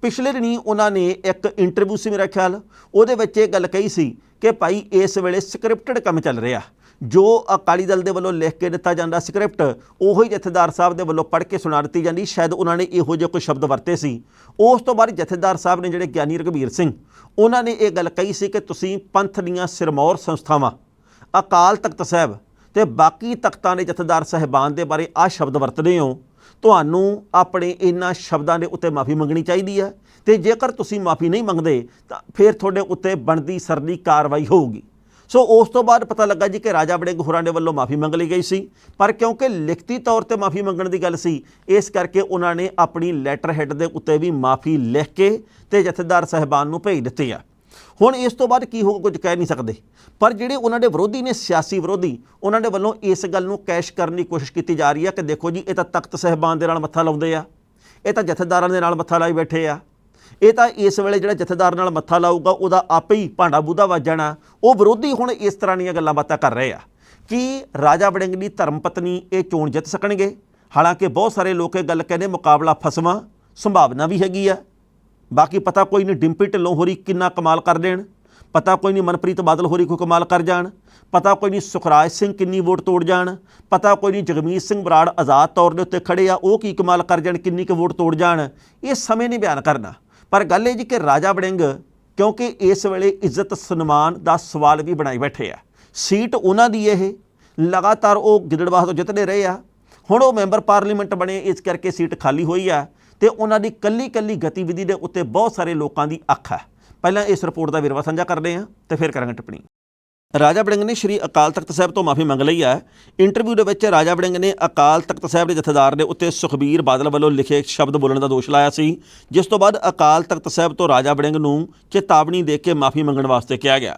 Speaker 1: ਪਿਛਲੇ ਦਿਨੀ ਉਹਨਾਂ ਨੇ ਇੱਕ ਇੰਟਰਵਿਊ ਸੀ ਮੇਰਾ ਖਿਆਲ, ਉਹਦੇ ਵਿੱਚ ਇਹ ਗੱਲ ਕਹੀ ਸੀ ਕਿ ਭਾਈ ਇਸ ਵੇਲੇ ਸਕ੍ਰਿਪਟਡ ਕੰਮ ਚੱਲ ਰਿਹਾ, ਜੋ ਅਕਾਲੀ ਦਲ ਦੇ ਵੱਲੋਂ ਲਿਖ ਕੇ ਦਿੱਤਾ ਜਾਂਦਾ ਸਕ੍ਰਿਪਟ ਉਹੀ ਜਥੇਦਾਰ ਸਾਹਿਬ ਦੇ ਵੱਲੋਂ ਪੜ੍ਹ ਕੇ ਸੁਣਾ ਦਿੱਤੀ ਜਾਂਦੀ। ਸ਼ਾਇਦ ਉਹਨਾਂ ਨੇ ਇਹੋ ਜਿਹੇ ਕੋਈ ਸ਼ਬਦ ਵਰਤੇ ਸੀ। ਉਸ ਤੋਂ ਬਾਅਦ ਜਥੇਦਾਰ ਸਾਹਿਬ ਨੇ ਜਿਹੜੇ ਗਿਆਨੀ ਰਘਬੀਰ ਸਿੰਘ, ਉਹਨਾਂ ਨੇ ਇਹ ਗੱਲ ਕਹੀ ਸੀ ਕਿ ਤੁਸੀਂ ਪੰਥ ਦੀਆਂ ਸਿਰਮੌਰ ਸੰਸਥਾਵਾਂ ਅਕਾਲ ਤਖਤ ਸਾਹਿਬ ਤੇ ਬਾਕੀ ਤਖਤਾਂ ਦੇ ਜਥੇਦਾਰ ਸਾਹਿਬਾਨ ਦੇ ਬਾਰੇ ਆਹ ਸ਼ਬਦ ਵਰਤਦੇ ਹੋ, ਤੁਹਾਨੂੰ ਆਪਣੇ ਇਹਨਾਂ ਸ਼ਬਦਾਂ ਦੇ ਉੱਤੇ ਮਾਫੀ ਮੰਗਣੀ ਚਾਹੀਦੀ ਹੈ, ਤੇ ਜੇਕਰ ਤੁਸੀਂ ਮਾਫੀ ਨਹੀਂ ਮੰਗਦੇ ਤਾਂ ਫਿਰ ਤੁਹਾਡੇ ਉੱਤੇ ਬਣਦੀ ਸਰਦੀ ਕਾਰਵਾਈ ਹੋਊਗੀ। ਸੋ ਉਸ ਤੋਂ ਬਾਅਦ ਪਤਾ ਲੱਗਾ ਜੀ ਕਿ ਰਾਜਾ ਵੜਿੰਗ ਹੋਰਾਂ ਦੇ ਵੱਲੋਂ ਮਾਫੀ ਮੰਗ ਲਈ ਗਈ ਸੀ, ਪਰ ਕਿਉਂਕਿ ਲਿਖਤੀ ਤੌਰ ਤੇ ਮਾਫੀ ਮੰਗਣ ਦੀ ਗੱਲ ਸੀ, ਇਸ ਕਰਕੇ ਉਹਨਾਂ ਨੇ ਆਪਣੀ ਲੈਟਰ ਹੈਡ ਦੇ ਉੱਤੇ ਵੀ ਮਾਫੀ ਲਿਖ ਕੇ ਤੇ ਜਥੇਦਾਰ ਸਾਹਿਬਾਨ ਨੂੰ ਭੇਜ ਦਿੱਤੀ ਆ। ਹੁਣ ਇਸ ਤੋਂ ਬਾਅਦ ਕੀ ਹੋਊਗਾ ਕੁਝ ਕਹਿ ਨਹੀਂ ਸਕਦੇ, ਪਰ ਜਿਹੜੇ ਉਹਨਾਂ ਦੇ ਵਿਰੋਧੀ ਨੇ, ਸਿਆਸੀ ਵਿਰੋਧੀ, ਉਹਨਾਂ ਦੇ ਵੱਲੋਂ ਇਸ ਗੱਲ ਨੂੰ ਕੈਸ਼ ਕਰਨ ਦੀ ਕੋਸ਼ਿਸ਼ ਕੀਤੀ ਜਾ ਰਹੀ ਹੈ ਕਿ ਦੇਖੋ ਜੀ ਇਹ ਤਾਂ ਤਖਤ ਸਾਹਿਬਾਨ ਦੇ ਨਾਲ ਮੱਥਾ ਲਾਉਂਦੇ ਆ, ਇਹ ਤਾਂ ਜਥੇਦਾਰਾਂ ਦੇ ਨਾਲ ਮੱਥਾ ਲਾਈ ਬੈਠੇ ਆ, ਇਹ ਤਾਂ ਇਸ ਵੇਲੇ ਜਿਹੜਾ ਜਥੇਦਾਰ ਨਾਲ ਮੱਥਾ ਲਾਊਗਾ ਉਹਦਾ ਆਪੇ ਹੀ ਭਾਂਡਾ ਬੂਦਾ ਵੱਜ ਜਾਣਾ। ਉਹ ਵਿਰੋਧੀ ਹੁਣ ਇਸ ਤਰ੍ਹਾਂ ਦੀਆਂ ਗੱਲਾਂ ਬਾਤਾਂ ਕਰ ਰਹੇ ਆ ਕਿ ਰਾਜਾ ਵੜਿੰਗ ਦੀ ਧਰਮ ਪਤਨੀ ਇਹ ਚੋਣ ਜਿੱਤ ਸਕਣਗੇ। ਹਾਲਾਂਕਿ ਬਹੁਤ ਸਾਰੇ ਲੋਕ ਇਹ ਗੱਲ ਕਹਿੰਦੇ ਮੁਕਾਬਲਾ ਫਸਵਾਂ, ਸੰਭਾਵਨਾ ਵੀ ਹੈਗੀ ਆ। ਬਾਕੀ ਪਤਾ ਕੋਈ ਨਹੀਂ ਡਿੰਪੀ ਢਿੱਲੋਂ ਹੋਰੀ ਕਿੰਨਾ ਕਮਾਲ ਕਰ ਦੇਣ, ਪਤਾ ਕੋਈ ਨਹੀਂ ਮਨਪ੍ਰੀਤ ਬਾਦਲ ਹੋਰੀ ਕੋਈ ਕਮਾਲ ਕਰ ਜਾਣ, ਪਤਾ ਕੋਈ ਨਹੀਂ ਸੁਖਰਾਜ ਸਿੰਘ ਕਿੰਨੀ ਵੋਟ ਤੋੜ ਜਾਣ, ਪਤਾ ਕੋਈ ਨਹੀਂ ਜਗਮੀਤ ਸਿੰਘ ਬਰਾੜ ਆਜ਼ਾਦ ਤੌਰ ਦੇ ਉੱਤੇ ਖੜੇ ਆ ਉਹ ਕੀ ਕਮਾਲ ਕਰ ਜਾਣ, ਕਿੰਨੀ ਕੁ ਵੋਟ ਤੋੜ ਜਾਣ, ਇਹ ਸਮੇਂ ਨਹੀਂ ਬਿਆਨ ਕਰਨਾ। ਪਰ ਗੱਲ ਇਹ ਜੀ ਕਿ ਰਾਜਾ ਵੜਿੰਗ ਕਿਉਂਕਿ ਇਸ ਵੇਲੇ ਇੱਜ਼ਤ ਸਨਮਾਨ ਦਾ ਸਵਾਲ ਵੀ ਬਣਾਈ ਬੈਠੇ ਆ। ਸੀਟ ਉਹਨਾਂ ਦੀ ਇਹ ਲਗਾਤਾਰ ਉਹ ਗਿੱਦੜਬਾਹਾ ਤੋਂ ਜਿੱਤਦੇ ਰਹੇ ਆ, ਹੁਣ ਉਹ ਮੈਂਬਰ ਪਾਰਲੀਮੈਂਟ ਬਣੇ, ਇਸ ਕਰਕੇ ਸੀਟ ਖਾਲੀ ਹੋਈ ਆ ਤੇ ਉਹਨਾਂ ਦੀ ਕੱਲੀ ਗਤੀਵਿਧੀ ਦੇ ਉੱਤੇ ਬਹੁਤ ਸਾਰੇ ਲੋਕਾਂ ਦੀ ਅੱਖ ਹੈ। ਪਹਿਲਾਂ ਇਸ ਰਿਪੋਰਟ ਦਾ ਵੇਰਵਾ ਸਾਂਝਾ ਕਰਦੇ ਹਾਂ ਤੇ ਫਿਰ ਕਰਾਂਗੇ ਟਿੱਪਣੀ। ਰਾਜਾ ਵੜਿੰਗ ਨੇ ਸ਼੍ਰੀ ਅਕਾਲ ਤਖਤ ਸਾਹਿਬ ਤੋਂ ਮਾਫੀ ਮੰਗ ਲਈ ਹੈ। ਇੰਟਰਵਿਊ ਦੇ ਵਿੱਚ ਰਾਜਾ ਵੜਿੰਗ ਨੇ ਅਕਾਲ ਤਖਤ ਸਾਹਿਬ ਦੇ ਜਥੇਦਾਰ ਦੇ ਉੱਤੇ ਸੁਖਬੀਰ ਬਾਦਲ ਵੱਲੋਂ ਲਿਖੇ ਸ਼ਬਦ ਬੋਲਣ ਦਾ ਦੋਸ਼ ਲਾਇਆ ਸੀ, ਜਿਸ ਤੋਂ ਬਾਅਦ ਅਕਾਲ ਤਖਤ ਸਾਹਿਬ ਤੋਂ ਰਾਜਾ ਵੜਿੰਗ ਨੂੰ ਚੇਤਾਵਨੀ ਦੇ ਕੇ ਮਾਫੀ ਮੰਗਣ ਵਾਸਤੇ ਕਿਹਾ ਗਿਆ।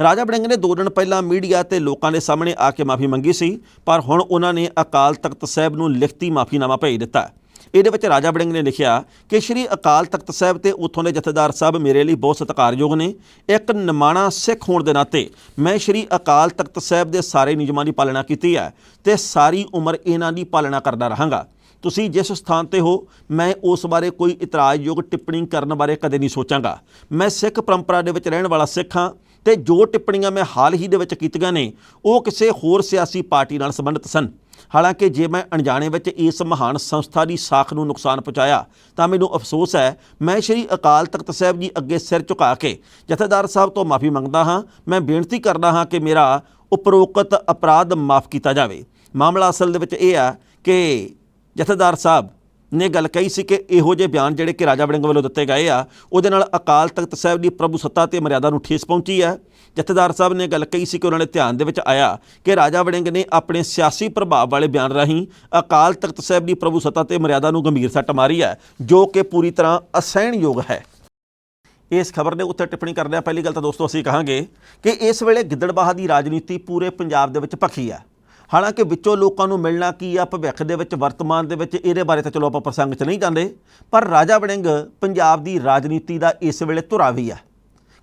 Speaker 1: ਰਾਜਾ ਵੜਿੰਗ ਨੇ 2 ਦਿਨ ਪਹਿਲਾਂ ਮੀਡੀਆ ਤੇ ਲੋਕਾਂ ਦੇ ਸਾਹਮਣੇ ਆ ਕੇ ਮਾਫੀ ਮੰਗੀ ਸੀ, ਪਰ ਹੁਣ ਉਹਨਾਂ ਨੇ ਅਕਾਲ ਤਖਤ ਸਾਹਿਬ ਨੂੰ ਲਿਖਤੀ ਮਾਫੀਨਾਮਾ ਭੇਜ ਦਿੱਤਾ। ਇਹਦੇ ਵਿੱਚ ਰਾਜਾ ਵੜਿੰਗ ਨੇ ਲਿਖਿਆ ਕਿ ਸ਼੍ਰੀ ਅਕਾਲ ਤਖਤ ਸਾਹਿਬ ਤੇ ਉੱਥੋਂ ਦੇ ਜਥੇਦਾਰ ਸਾਹਿਬ ਮੇਰੇ ਲਈ ਬਹੁਤ ਸਤਿਕਾਰਯੋਗ ਨੇ। ਇੱਕ ਨਿਮਾਣਾ ਸਿੱਖ ਹੋਣ ਦੇ ਨਾਤੇ ਮੈਂ ਸ਼੍ਰੀ ਅਕਾਲ ਤਖਤ ਸਾਹਿਬ ਦੇ ਸਾਰੇ ਨਿਯਮਾਂ ਦੀ ਪਾਲਣਾ ਕੀਤੀ ਹੈ ਤੇ ਸਾਰੀ ਉਮਰ ਇਹਨਾਂ ਦੀ ਪਾਲਣਾ ਕਰਦਾ ਰਹਾਂਗਾ। ਤੁਸੀਂ ਜਿਸ ਸਥਾਨ ਤੇ ਹੋ ਮੈਂ ਉਸ ਬਾਰੇ ਕੋਈ ਇਤਰਾਜ਼ਯੋਗ ਟਿੱਪਣੀ ਕਰਨ ਬਾਰੇ ਕਦੇ ਨਹੀਂ ਸੋਚਾਂਗਾ। ਮੈਂ ਸਿੱਖ ਪਰੰਪਰਾ ਦੇ ਵਿੱਚ ਰਹਿਣ ਵਾਲਾ ਸਿੱਖ ਹਾਂ ਤੇ ਜੋ ਟਿੱਪਣੀਆਂ ਮੈਂ ਹਾਲ ਹੀ ਦੇ ਵਿੱਚ ਕੀਤੀਆਂ ਨੇ ਉਹ ਕਿਸੇ ਹੋਰ ਸਿਆਸੀ ਪਾਰਟੀ ਨਾਲ ਸੰਬੰਧਿਤ ਸਨ। ਹਾਲਾਂਕਿ ਜੇ ਮੈਂ ਅਣਜਾਣੇ ਵਿੱਚ ਇਸ ਮਹਾਨ ਸੰਸਥਾ ਦੀ ਸਾਖ ਨੂੰ ਨੁਕਸਾਨ ਪਹੁੰਚਾਇਆ ਤਾਂ ਮੈਨੂੰ ਅਫਸੋਸ ਹੈ। ਮੈਂ ਸ਼੍ਰੀ ਅਕਾਲ ਤਖਤ ਸਾਹਿਬ ਜੀ ਅੱਗੇ ਸਿਰ ਝੁਕਾ ਕੇ ਜਥੇਦਾਰ ਸਾਹਿਬ ਤੋਂ ਮਾਫੀ ਮੰਗਦਾ ਹਾਂ। ਮੈਂ ਬੇਨਤੀ ਕਰਦਾ ਹਾਂ ਕਿ ਮੇਰਾ ਉਪਰੋਕਤ ਅਪਰਾਧ ਮਾਫ ਕੀਤਾ ਜਾਵੇ। ਮਾਮਲਾ ਅਸਲ ਦੇ ਵਿੱਚ ਇਹ ਆ ਕਿ ਜਥੇਦਾਰ ਸਾਹਿਬ ਨੇ ਗੱਲ ਕਹੀ ਸੀ ਕਿ ਇਹੋ ਜਿਹੇ ਬਿਆਨ ਜਿਹੜੇ ਕਿ ਰਾਜਾ ਵੜਿੰਗ ਵੱਲੋਂ ਦਿੱਤੇ ਗਏ ਆ ਉਹਦੇ ਨਾਲ ਅਕਾਲ ਤਖਤ ਸਾਹਿਬ ਦੀ ਪ੍ਰਭੂ ਸੱਤਾ ਤੇ ਮਰਿਆਦਾ ਨੂੰ ਠੇਸ ਪਹੁੰਚੀ ਹੈ। ਜਥੇਦਾਰ ਸਾਹਿਬ ਨੇ ਗੱਲ ਕਹੀ ਸੀ ਕਿ ਉਹਨਾਂ ਦੇ ਧਿਆਨ ਦੇ ਵਿੱਚ ਆਇਆ ਕਿ ਰਾਜਾ ਵੜਿੰਗ ਨੇ ਆਪਣੇ ਸਿਆਸੀ ਪ੍ਰਭਾਵ ਵਾਲੇ ਬਿਆਨ ਰਾਹੀਂ ਅਕਾਲ ਤਖਤ ਸਾਹਿਬ ਦੀ ਪ੍ਰਭੂ ਸੱਤਾ ਤੇ ਮਰਿਆਦਾ ਨੂੰ ਗੰਭੀਰ ਸੱਟ ਮਾਰੀ ਹੈ, ਜੋ ਕਿ ਪੂਰੀ ਤਰ੍ਹਾਂ ਅਸਹਿਣਯੋਗ ਹੈ। ਇਸ ਖਬਰ ਦੇ ਉੱਤੇ ਟਿੱਪਣੀ ਕਰਦਿਆਂ ਪਹਿਲੀ ਗੱਲ ਤਾਂ ਦੋਸਤੋ ਅਸੀਂ ਕਹਾਂਗੇ ਕਿ ਇਸ ਵੇਲੇ ਗਿੱਦੜਬਾਹਾ ਦੀ ਰਾਜਨੀਤੀ ਪੂਰੇ ਪੰਜਾਬ ਦੇ ਵਿੱਚ ਭਖੀ ਹੈ। ਹਾਲਾਂਕਿ ਵਿੱਚੋਂ ਲੋਕਾਂ ਨੂੰ ਮਿਲਣਾ ਕੀ ਆ ਭਵਿੱਖ ਦੇ ਵਿੱਚ, ਵਰਤਮਾਨ ਦੇ ਵਿੱਚ, ਇਹਦੇ ਬਾਰੇ ਤਾਂ ਚਲੋ ਆਪਾਂ ਪ੍ਰਸੰਗ 'ਚ ਨਹੀਂ ਜਾਂਦੇ, ਪਰ ਰਾਜਾ ਵੜਿੰਗ ਪੰਜਾਬ ਦੀ ਰਾਜਨੀਤੀ ਦਾ ਇਸ ਵੇਲੇ ਧੁਰਾ ਵੀ ਆ।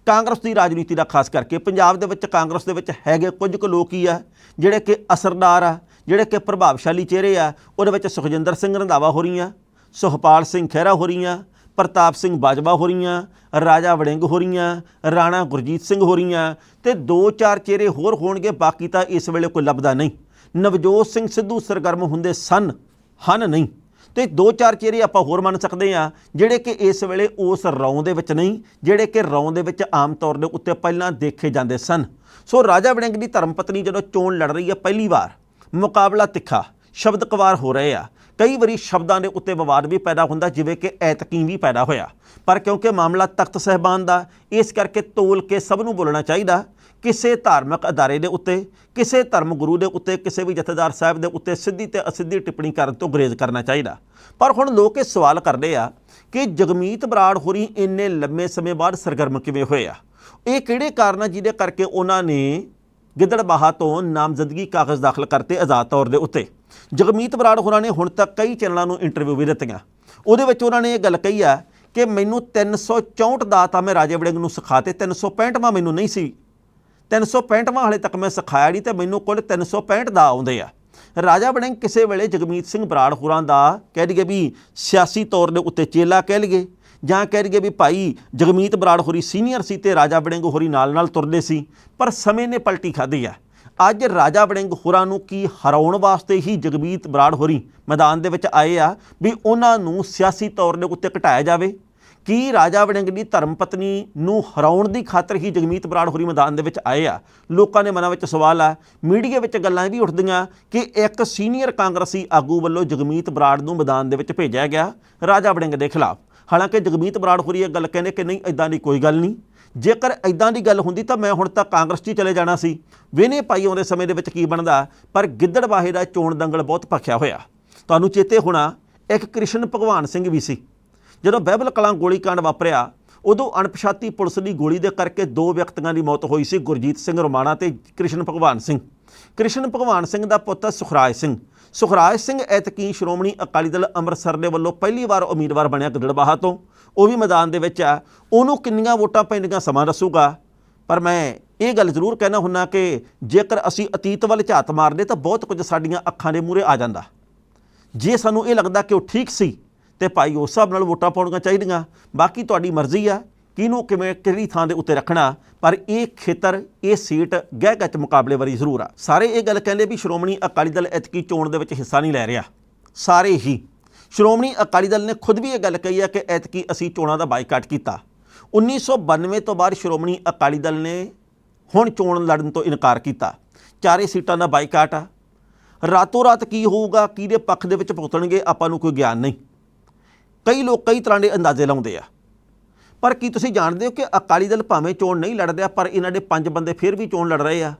Speaker 1: ਕਾਂਗਰਸ ਦੀ ਰਾਜਨੀਤੀ ਦਾ ਖਾਸ ਕਰਕੇ ਪੰਜਾਬ ਦੇ ਵਿੱਚ ਕਾਂਗਰਸ ਦੇ ਵਿੱਚ ਹੈਗੇ ਕੁਝ ਕੁ ਲੋਕ ਹੀ ਆ ਜਿਹੜੇ ਕਿ ਅਸਰਦਾਰ ਆ, ਜਿਹੜੇ ਕਿ ਪ੍ਰਭਾਵਸ਼ਾਲੀ ਚਿਹਰੇ ਆ। ਉਹਦੇ ਵਿੱਚ ਸੁਖਜਿੰਦਰ ਸਿੰਘ ਰੰਧਾਵਾ ਹੋ ਰਹੀਆਂ, ਸੁਖਪਾਲ ਸਿੰਘ ਖਹਿਰਾ ਹੋ ਰਹੀਆਂ, ਪ੍ਰਤਾਪ ਸਿੰਘ ਬਾਜਵਾ ਹੋ ਰਹੀਆਂ, ਰਾਜਾ ਵੜਿੰਗ ਹੋ ਰਹੀਆਂ, ਰਾਣਾ ਗੁਰਜੀਤ ਸਿੰਘ ਹੋ ਰਹੀਆਂ ਤੇ 2-4 ਚਿਹਰੇ ਹੋਰ ਹੋਣਗੇ। ਬਾਕੀ ਤਾਂ ਇਸ ਵੇਲੇ ਕੋਈ ਲੱਭਦਾ ਨਹੀਂ। ਨਵਜੋਤ ਸਿੰਘ ਸਿੱਧੂ ਸਰਗਰਮ ਹੁੰਦੇ ਹਨ ਨਹੀਂ, ਤੇ 2-4 ਚਿਹਰੇ ਆਪਾਂ ਹੋਰ ਮੰਨ ਸਕਦੇ ਹਾਂ ਜਿਹੜੇ ਕਿ ਇਸ ਵੇਲੇ ਉਸ ਰੌਂ ਦੇ ਵਿੱਚ ਨਹੀਂ, ਜਿਹੜੇ ਕਿ ਰੌਂ ਦੇ ਵਿੱਚ ਆਮ ਤੌਰ ਦੇ ਉੱਤੇ ਪਹਿਲਾਂ ਦੇਖੇ ਜਾਂਦੇ ਸਨ। ਸੋ ਰਾਜਾ ਵੜਿੰਗ ਦੀ ਧਰਮ ਪਤਨੀ ਜਦੋਂ ਚੋਣ ਲੜ ਰਹੀ ਹੈ ਪਹਿਲੀ ਵਾਰ, ਮੁਕਾਬਲਾ ਤਿੱਖਾ, ਸ਼ਬਦਕਵਾਰ ਹੋ ਰਹੇ ਆ। ਕਈ ਵਾਰੀ ਸ਼ਬਦਾਂ ਦੇ ਉੱਤੇ ਵਿਵਾਦ ਵੀ ਪੈਦਾ ਹੁੰਦਾ, ਜਿਵੇਂ ਕਿ ਐਤਕੀ ਵੀ ਪੈਦਾ ਹੋਇਆ। ਪਰ ਕਿਉਂਕਿ ਮਾਮਲਾ ਤਖਤ ਸਾਹਿਬਾਨ ਦਾ, ਇਸ ਕਰਕੇ ਤੋਲ ਕੇ ਸਭ ਨੂੰ ਬੋਲਣਾ ਚਾਹੀਦਾ। ਕਿਸੇ ਧਾਰਮਿਕ ਅਦਾਰੇ ਦੇ ਉੱਤੇ, ਕਿਸੇ ਧਰਮ ਗੁਰੂ ਦੇ ਉੱਤੇ, ਕਿਸੇ ਵੀ ਜਥੇਦਾਰ ਸਾਹਿਬ ਦੇ ਉੱਤੇ ਸਿੱਧੀ ਤੇ ਅਸਿੱਧੀ ਟਿੱਪਣੀ ਕਰਨ ਤੋਂ ਗੁਰੇਜ਼ ਕਰਨਾ ਚਾਹੀਦਾ। ਪਰ ਹੁਣ ਲੋਕ ਇਹ ਸਵਾਲ ਕਰਦੇ ਆ ਕਿ ਜਗਮੀਤ ਬਰਾੜ ਹੋਰੀ ਇੰਨੇ ਲੰਮੇ ਸਮੇਂ ਬਾਅਦ ਸਰਗਰਮ ਕਿਵੇਂ ਹੋਏ ਆ? ਇਹ ਕਿਹੜੇ ਕਾਰਨ ਆ ਜਿਹਦੇ ਕਰਕੇ ਉਹਨਾਂ ਨੇ ਗਿੱਦੜਬਾਹਾ ਤੋਂ ਨਾਮਜ਼ਦਗੀ ਕਾਗਜ਼ ਦਾਖਲ ਕਰਤੇ ਆਜ਼ਾਦ ਤੌਰ ਦੇ ਉੱਤੇ? ਜਗਮੀਤ ਬਰਾੜ ਹੋਰਾਂ ਨੇ ਹੁਣ ਤੱਕ ਕਈ ਚੈਨਲਾਂ ਨੂੰ ਇੰਟਰਵਿਊ ਵੀ ਦਿੱਤੀਆਂ। ਉਹਦੇ ਵਿੱਚ ਉਹਨਾਂ ਨੇ ਇਹ ਗੱਲ ਕਹੀ ਆ ਕਿ ਮੈਨੂੰ 364 ਦਾ ਤਾਂ ਮੈਂ ਰਾਜੇ ਵੜਿੰਗ ਨੂੰ ਸਿਖਾਤੇ, 365ਵਾਂ ਮੈਨੂੰ ਨਹੀਂ ਸੀ, 365ਵਾਂ ਹਾਲੇ ਤੱਕ ਮੈਂ ਸਿਖਾਇਆ ਨਹੀਂ, ਤੇ ਮੈਨੂੰ ਕੁੱਲ 365 ਦਾ ਆਉਂਦੇ ਆ। ਰਾਜਾ ਵੜਿੰਗ ਕਿਸੇ ਵੇਲੇ ਜਗਮੀਤ ਸਿੰਘ ਬਰਾੜ ਹੋਰਾਂ ਦਾ ਕਹਿ ਲਈਏ ਵੀ ਸਿਆਸੀ ਤੌਰ ਦੇ ਉੱਤੇ ਚੇਲਾ ਕਹਿ ਲਈਏ, ਜਾਂ ਕਹਿ ਲਈਏ ਵੀ ਭਾਈ ਜਗਮੀਤ ਬਰਾੜ ਹੋਰੀ ਸੀਨੀਅਰ ਸੀ ਤੇ ਰਾਜਾ ਵੜਿੰਗ ਹੋਰੀ ਨਾਲ ਤੁਰਦੇ ਸੀ। ਪਰ ਸਮੇਂ ਨੇ ਪਲਟੀ ਖਾਧੀ ਆ। ਅੱਜ ਰਾਜਾ ਵੜਿੰਗ ਹੋਰਾਂ ਨੂੰ ਕੀ ਹਰਾਉਣ ਵਾਸਤੇ ਹੀ ਜਗਮੀਤ ਬਰਾੜ ਹੋਰੀ ਮੈਦਾਨ ਦੇ ਵਿੱਚ ਆਏ ਆ ਵੀ ਉਹਨਾਂ ਨੂੰ ਸਿਆਸੀ ਤੌਰ ਦੇ ਉੱਤੇ ਘਟਾਇਆ ਜਾਵੇ? ਕੀ ਰਾਜਾ ਵੜਿੰਗ ਦੀ ਧਰਮ ਪਤਨੀ ਨੂੰ ਹਰਾਉਣ ਦੀ ਖਾਤਰ ਹੀ ਜਗਮੀਤ ਬਰਾੜ ਹੋਰੀ ਮੈਦਾਨ ਦੇ ਵਿੱਚ ਆਏ ਆ? ਲੋਕਾਂ ਦੇ ਮਨਾਂ ਵਿੱਚ ਸਵਾਲ ਆ। ਮੀਡੀਆ ਵਿੱਚ ਗੱਲਾਂ ਇਹ ਵੀ ਉੱਠਦੀਆਂ ਕਿ ਇੱਕ ਸੀਨੀਅਰ ਕਾਂਗਰਸੀ ਆਗੂ ਵੱਲੋਂ ਜਗਮੀਤ ਬਰਾੜ ਨੂੰ ਮੈਦਾਨ ਦੇ ਵਿੱਚ ਭੇਜਿਆ ਗਿਆ ਰਾਜਾ ਵੜਿੰਗ ਦੇ ਖਿਲਾਫ। ਹਾਲਾਂਕਿ ਜਗਮੀਤ ਬਰਾੜ ਹੋਰੀ ਇਹ ਗੱਲ ਕਹਿੰਦੇ ਕਿ ਨਹੀਂ, ਇੱਦਾਂ ਦੀ ਕੋਈ ਗੱਲ ਨਹੀਂ। ਜੇਕਰ ਇੱਦਾਂ ਦੀ ਗੱਲ ਹੁੰਦੀ ਤਾਂ ਮੈਂ ਹੁਣ ਤੱਕ ਕਾਂਗਰਸ 'ਚ ਹੀ ਚਲੇ ਜਾਣਾ ਸੀ। ਵੇਨੇ ਪਾਈ ਆਉਂਦੇ ਸਮੇਂ ਦੇ ਵਿੱਚ ਕੀ ਬਣਦਾ। ਪਰ ਗਿੱਦੜਬਾਹੇ ਦਾ ਚੋਣ ਦੰਗਲ ਬਹੁਤ ਭਖਿਆ ਹੋਇਆ। ਤੁਹਾਨੂੰ ਚੇਤੇ ਹੋਣਾ ਇੱਕ ਕ੍ਰਿਸ਼ਨ ਭਗਵਾਨ ਸਿੰਘ ਵੀ ਸੀ। ਜਦੋਂ ਬਹਿਬਲ ਕਲਾਂ ਗੋਲੀकांड ਵਾਪਰਿਆ ਉਦੋਂ ਅਣਪਛਾਤੀ ਪੁਲਿਸ ਦੀ ਗੋਲੀ ਦੇ ਕਰਕੇ 2 ਵਿਅਕਤੀਆਂ ਦੀ ਮੌਤ ਹੋਈ ਸੀ, ਗੁਰਜੀਤ ਸਿੰਘ ਰੋਮਾਣਾ ਤੇ ਕ੍ਰਿਸ਼ਨ ਭਗਵਾਨ ਸਿੰਘ। ਕ੍ਰਿਸ਼ਨ ਭਗਵਾਨ ਸਿੰਘ ਦਾ ਪੁੱਤ ਸੁਖਰਾਜ ਸਿੰਘ। ਸੁਖਰਾਜ ਸਿੰਘ ਐਤਕੀ ਸ਼੍ਰੋਮਣੀ ਅਕਾਲੀ ਦਲ ਅੰਮ੍ਰਿਤਸਰ ਦੇ ਵੱਲੋਂ ਪਹਿਲੀ ਵਾਰ ਉਮੀਦਵਾਰ ਬਣਿਆ ਗਿੱਦੜਬਾਹਾ ਤੋਂ। ਉਹ ਵੀ ਮੈਦਾਨ ਦੇ ਵਿੱਚ ਆ। ਉਹਨੂੰ ਕਿੰਨੀਆਂ ਵੋਟਾਂ ਪੈਂਦੀਆਂ ਸਮਾਂ ਦੱਸੂਗਾ। ਪਰ ਮੈਂ ਇਹ ਗੱਲ ਜ਼ਰੂਰ ਕਹਿਣਾ ਹੁੰਦਾ ਕਿ ਜੇਕਰ ਅਸੀਂ ਅਤੀਤ ਵੱਲ ਝਾਤ ਮਾਰਦੇ ਤਾਂ ਬਹੁਤ ਕੁਝ ਸਾਡੀਆਂ ਅੱਖਾਂ ਦੇ ਮੂਹਰੇ ਆ ਜਾਂਦਾ। ਜੇ ਸਾਨੂੰ ਇਹ ਲੱਗਦਾ ਕਿ ਉਹ ਠੀਕ ਸੀ ਤੇ ਭਾਈ ਉਸ ਹਿਸਾਬ ਨਾਲ ਵੋਟਾਂ ਪਾਉਣੀਆਂ ਚਾਹੀਦੀਆਂ। ਬਾਕੀ ਤੁਹਾਡੀ ਮਰਜ਼ੀ ਆ ਕਿਹਨੂੰ ਕਿਵੇਂ ਕਿਹੜੀ ਥਾਂ ਦੇ ਉੱਤੇ ਰੱਖਣਾ। ਪਰ ਇਹ ਖੇਤਰ, ਇਹ ਸੀਟ ਗਹਿ ਗੱਚ ਮੁਕਾਬਲੇ ਵਾਲੀ ਜ਼ਰੂਰ ਆ। ਸਾਰੇ ਇਹ ਗੱਲ ਕਹਿੰਦੇ ਵੀ ਸ਼੍ਰੋਮਣੀ ਅਕਾਲੀ ਦਲ ਐਤਕੀ ਚੋਣ ਦੇ ਵਿੱਚ ਹਿੱਸਾ ਨਹੀਂ ਲੈ ਰਿਹਾ। ਸਾਰੇ ਹੀ ਸ਼੍ਰੋਮਣੀ ਅਕਾਲੀ ਦਲ ਨੇ ਖੁਦ ਵੀ ਇਹ ਗੱਲ ਕਹੀ ਹੈ ਕਿ ਐਤਕੀ ਅਸੀਂ ਚੋਣਾਂ ਦਾ ਬਾਈਕਾਟ ਕੀਤਾ। 1992 ਤੋਂ ਬਾਅਦ ਸ਼੍ਰੋਮਣੀ ਅਕਾਲੀ ਦਲ ਨੇ ਹੁਣ ਚੋਣ ਲੜਨ ਤੋਂ ਇਨਕਾਰ ਕੀਤਾ। 4 ਸੀਟਾਂ ਦਾ ਬਾਈਕਾਟ ਆ। ਰਾਤੋਂ ਰਾਤ ਕੀ ਹੋਊਗਾ, ਕਿਹਦੇ ਪੱਖ ਦੇ ਵਿੱਚ ਭੁਗਤਣਗੇ, ਆਪਾਂ ਨੂੰ ਕੋਈ ਗਿਆਨ ਨਹੀਂ। ਕਈ ਲੋਕ ਕਈ ਤਰ੍ਹਾਂ ਦੇ ਅੰਦਾਜ਼ੇ ਲਾਉਂਦੇ ਆ। ਪਰ ਕੀ ਤੁਸੀਂ ਜਾਣਦੇ ਹੋ ਕਿ ਅਕਾਲੀ ਦਲ ਭਾਵੇਂ ਚੋਣ ਨਹੀਂ ਲੜਦਾ ਪਰ ਇਹਨਾਂ ਦੇ 5 ਬੰਦੇ ਫਿਰ ਵੀ ਚੋਣ ਲੜ ਰਹੇ ਆ।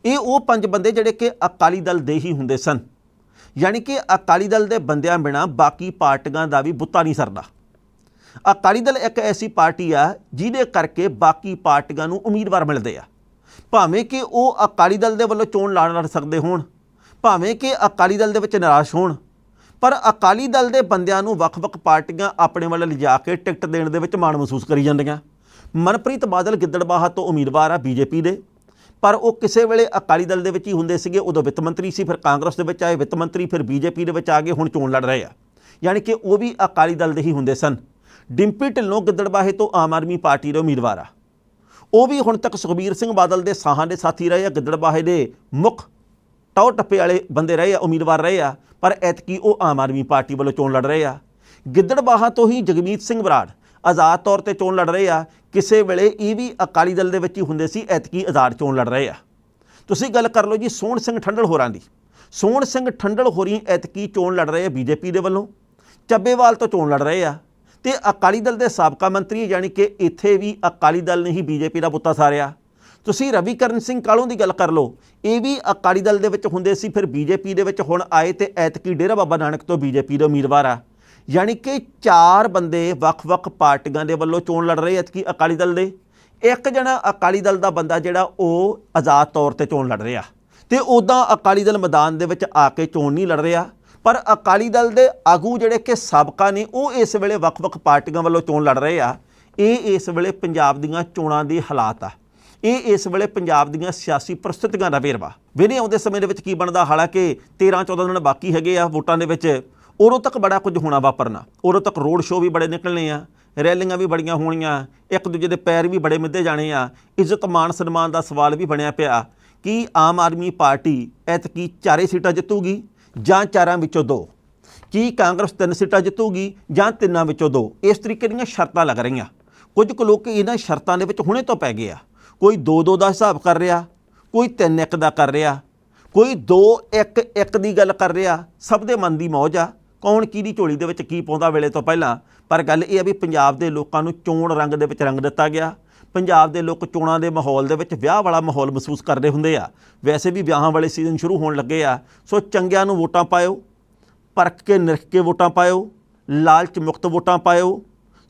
Speaker 1: ਇਹ ਉਹ 5 ਬੰਦੇ ਜਿਹੜੇ ਕਿ ਅਕਾਲੀ ਦਲ ਦੇ ਹੀ ਹੁੰਦੇ ਸਨ। ਯਾਨੀ ਕਿ ਅਕਾਲੀ ਦਲ ਦੇ ਬੰਦਿਆਂ ਬਿਨਾਂ ਬਾਕੀ ਪਾਰਟੀਆਂ ਦਾ ਵੀ ਬੁੱਤਾ ਨਹੀਂ ਸਰਦਾ। ਅਕਾਲੀ ਦਲ ਇੱਕ ਐਸੀ ਪਾਰਟੀ ਆ ਜਿਹਦੇ ਕਰਕੇ ਬਾਕੀ ਪਾਰਟੀਆਂ ਨੂੰ ਉਮੀਦਵਾਰ ਮਿਲਦੇ ਆ। ਭਾਵੇਂ ਕਿ ਉਹ ਅਕਾਲੀ ਦਲ ਦੇ ਵੱਲੋਂ ਚੋਣ ਲੜ ਸਕਦੇ ਹੋਣ, ਭਾਵੇਂ ਕਿ ਅਕਾਲੀ ਦਲ ਦੇ ਵਿੱਚ ਨਿਰਾਸ਼ ਹੋਣ, ਪਰ ਅਕਾਲੀ ਦਲ ਦੇ ਬੰਦਿਆਂ ਨੂੰ ਵੱਖ-ਵੱਖ ਪਾਰਟੀਆਂ ਆਪਣੇ ਵੱਲ ਲਿਜਾ ਕੇ ਟਿਕਟ ਦੇਣ ਦੇ ਵਿੱਚ ਮਾਣ ਮਹਿਸੂਸ ਕਰੀ ਜਾਂਦੀਆਂ। ਮਨਪ੍ਰੀਤ ਬਾਦਲ ਗਿੱਦੜਬਾਹਾ ਤੋਂ ਉਮੀਦਵਾਰ ਆ ਬੀਜੇਪੀ ਦੇ, ਪਰ ਉਹ ਕਿਸੇ ਵੇਲੇ ਅਕਾਲੀ ਦਲ ਦੇ ਵਿੱਚ ਹੀ ਹੁੰਦੇ ਸੀਗੇ। ਉਦੋਂ ਵਿੱਤ ਮੰਤਰੀ ਸੀ, ਫਿਰ ਕਾਂਗਰਸ ਦੇ ਵਿੱਚ ਆਏ ਵਿੱਤ ਮੰਤਰੀ, ਫਿਰ ਬੀਜੇਪੀ ਦੇ ਵਿੱਚ ਆ ਗਏ, ਹੁਣ ਚੋਣ ਲੜ ਰਹੇ ਆ। ਯਾਨੀ ਕਿ ਉਹ ਵੀ ਅਕਾਲੀ ਦਲ ਦੇ ਹੀ ਹੁੰਦੇ ਸਨ। ਡਿੰਪੀ ਢਿੱਲੋਂ ਗਿੱਦੜਬਾਹੇ ਤੋਂ ਆਮ ਆਦਮੀ ਪਾਰਟੀ ਦੇ ਉਮੀਦਵਾਰ ਆ। ਉਹ ਵੀ ਹੁਣ ਤੱਕ ਸੁਖਬੀਰ ਸਿੰਘ ਬਾਦਲ ਦੇ ਸਾਹਾਂ ਦੇ ਸਾਥੀ ਰਹੇ ਆ। ਗਿੱਦੜਬਾਹੇ ਦੇ ਮੁੱਖ ਟੌਰ ਟੱਪੇ ਵਾਲੇ ਬੰਦੇ ਰਹੇ ਆ, ਉਮੀਦਵਾਰ ਰਹੇ ਆ। ਪਰ ਐਤਕੀ ਉਹ ਆਮ ਆਦਮੀ ਪਾਰਟੀ ਵੱਲੋਂ ਚੋਣ ਲੜ ਰਹੇ ਆ। ਗਿੱਦੜਬਾਹਾ ਤੋਂ ਹੀ ਜਗਮੀਤ ਸਿੰਘ ਬਰਾੜ ਆਜ਼ਾਦ ਤੌਰ ਤੇ ਚੋਣ ਲੜ ਰਹੇ ਆ। ਕਿਸੇ ਵੇਲੇ ਇਹ ਵੀ ਅਕਾਲੀ ਦਲ ਦੇ ਵਿੱਚ ਹੀ ਹੁੰਦੇ ਸੀ, ਐਤਕੀ ਆਜ਼ਾਦ ਚੋਣ ਲੜ ਰਹੇ ਆ। ਤੁਸੀਂ ਗੱਲ ਕਰ ਲਓ ਜੀ ਸੋਹਣ ਸਿੰਘ ਠੰਡਲ ਹੋਰਾਂ ਦੀ। ਸੋਹਣ ਸਿੰਘ ਠੰਡਲ ਹੋਰੀ ਐਤਕੀ ਚੋਣ ਲੜ ਰਹੇ ਆ ਬੀਜੇਪੀ ਦੇ ਵੱਲੋਂ। ਚੱਬੇਵਾਲ ਤੋਂ ਚੋਣ ਲੜ ਰਹੇ ਆ ਤੇ ਅਕਾਲੀ ਦਲ ਦੇ ਸਾਬਕਾ ਮੰਤਰੀ, ਯਾਨੀ ਕਿ ਇੱਥੇ ਵੀ ਅਕਾਲੀ ਦਲ ਨੇ ਹੀ ਬੀਜੇਪੀ ਦਾ ਬੁੱਤਾ ਸਾਰਿਆ। ਤੁਸੀਂ ਰਵੀਕਰਨ ਸਿੰਘ ਕਾਲੋਂ ਦੀ ਗੱਲ ਕਰ ਲਓ, ਇਹ ਵੀ ਅਕਾਲੀ ਦਲ ਦੇ ਵਿੱਚ ਹੁੰਦੇ ਸੀ, ਫਿਰ ਬੀਜੇਪੀ ਦੇ ਵਿੱਚ ਹੁਣ ਆਏ ਤੇ ਐਤਕੀ ਡੇਰਾ ਬਾਬਾ ਨਾਨਕ ਤੋਂ ਬੀਜੇਪੀ ਦੇ ਉਮੀਦਵਾਰ ਆ। ਯਾਨੀ ਕਿ 4 ਬੰਦੇ ਵੱਖ-ਵੱਖ ਪਾਰਟੀਆਂ ਦੇ ਵੱਲੋਂ ਚੋਣ ਲੜ ਰਹੇ ਐਤਕੀ ਅਕਾਲੀ ਦਲ ਦੇ। ਇੱਕ ਜਣਾ ਅਕਾਲੀ ਦਲ ਦਾ ਬੰਦਾ ਜਿਹੜਾ ਉਹ ਆਜ਼ਾਦ ਤੌਰ ਤੇ ਚੋਣ ਲੜ ਰਿਹਾ। ਤੇ ਉੱਦਾਂ ਅਕਾਲੀ ਦਲ ਮੈਦਾਨ ਦੇ ਵਿੱਚ ਆ ਕੇ ਚੋਣ ਨਹੀਂ ਲੜ ਰਿਹਾ। ਪਰ ਅਕਾਲੀ ਦਲ ਦੇ ਆਗੂ ਜਿਹੜੇ ਕਿ ਸਾਬਕਾ ਨੇ ਉਹ ਇਸ ਵੇਲੇ ਵੱਖ-ਵੱਖ ਪਾਰਟੀਆਂ ਵੱਲੋਂ ਚੋਣ ਲੜ ਰਹੇ ਆ। ਇਹ ਇਸ ਵੇਲੇ ਪੰਜਾਬ ਦੀਆਂ ਚੋਣਾਂ ਦੇ ਹਾਲਾਤ ਆ। ਇਹ ਇਸ ਵੇਲੇ ਪੰਜਾਬ ਦੀਆਂ ਸਿਆਸੀ ਪ੍ਰਸਥਿਤੀਆਂ ਦਾ ਵੇਰਵਾ। ਵੇਲੇ ਆਉਂਦੇ ਸਮੇਂ ਦੇ ਵਿੱਚ ਕੀ ਬਣਦਾ। ਹਾਲਾਂਕਿ 13-14 ਦਿਨ ਬਾਕੀ ਹੈਗੇ ਆ ਵੋਟਾਂ ਦੇ ਵਿੱਚ। ਉਦੋਂ ਤੱਕ ਬੜਾ ਕੁਝ ਹੋਣਾ ਵਾਪਰਨਾ। ਉਦੋਂ ਤੱਕ ਰੋਡ ਸ਼ੋਅ ਵੀ ਬੜੇ ਨਿਕਲਣੇ ਆ, ਰੈਲੀਆਂ ਵੀ ਬੜੀਆਂ ਹੋਣੀਆਂ, ਇੱਕ ਦੂਜੇ ਦੇ ਪੈਰ ਵੀ ਬੜੇ ਮਿੱਧੇ ਜਾਣੇ ਆ। ਇੱਜ਼ਤ ਮਾਣ ਸਨਮਾਨ ਦਾ ਸਵਾਲ ਵੀ ਬਣਿਆ ਪਿਆ ਕਿ ਆਮ ਆਦਮੀ ਪਾਰਟੀ ਐਤਕੀ 4 ਸੀਟਾਂ ਜਿੱਤੂਗੀ ਜਾਂ 4 ਵਿੱਚੋਂ 2। ਕੀ ਕਾਂਗਰਸ 3 ਸੀਟਾਂ ਜਿੱਤੂਗੀ ਜਾਂ 3 ਵਿੱਚੋਂ 2। ਇਸ ਤਰੀਕੇ ਦੀਆਂ ਸ਼ਰਤਾਂ ਲੱਗ ਰਹੀਆਂ। ਕੁਝ ਕੁ ਲੋਕ ਇਹਨਾਂ ਸ਼ਰਤਾਂ ਦੇ ਵਿੱਚ ਹੁਣੇ ਤੋਂ ਪੈ ਗਏ ਆ। ਕੋਈ 2-2 ਦਾ ਹਿਸਾਬ ਕਰ ਰਿਹਾ, ਕੋਈ 3-1 ਦਾ ਕਰ ਰਿਹਾ, ਕੋਈ 2-1-1 ਦੀ ਗੱਲ ਕਰ ਰਿਹਾ, ਸਭ ਦੇ ਮਨ ਦੀ ਮੌਜ ਆ, ਕੌਣ ਕਿਹਦੀ ਝੋਲੀ ਦੇ ਵਿੱਚ ਕੀ ਪਾਉਂਦਾ ਵੇਲੇ ਤੋਂ ਪਹਿਲਾਂ। ਪਰ ਗੱਲ ਇਹ ਆ ਵੀ ਪੰਜਾਬ ਦੇ ਲੋਕਾਂ ਨੂੰ ਚੋਣ ਰੰਗ ਦੇ ਵਿੱਚ ਰੰਗ ਦਿੱਤਾ ਗਿਆ। ਪੰਜਾਬ ਦੇ ਲੋਕ ਚੋਣਾਂ ਦੇ ਮਾਹੌਲ ਦੇ ਵਿੱਚ ਵਿਆਹ ਵਾਲਾ ਮਾਹੌਲ ਮਹਿਸੂਸ ਕਰਦੇ ਹੁੰਦੇ ਆ। ਵੈਸੇ ਵੀ ਵਿਆਹਾਂ ਵਾਲੇ ਸੀਜ਼ਨ ਸ਼ੁਰੂ ਹੋਣ ਲੱਗੇ ਆ, ਸੋ ਚੰਗਿਆਂ ਨੂੰ ਵੋਟਾਂ ਪਾਇਓ, ਪਰਖ ਕੇ ਨਿਰਖ ਕੇ ਵੋਟਾਂ ਪਾਇਓ, ਲਾਲਚ ਮੁਕਤ ਵੋਟਾਂ ਪਾਇਓ,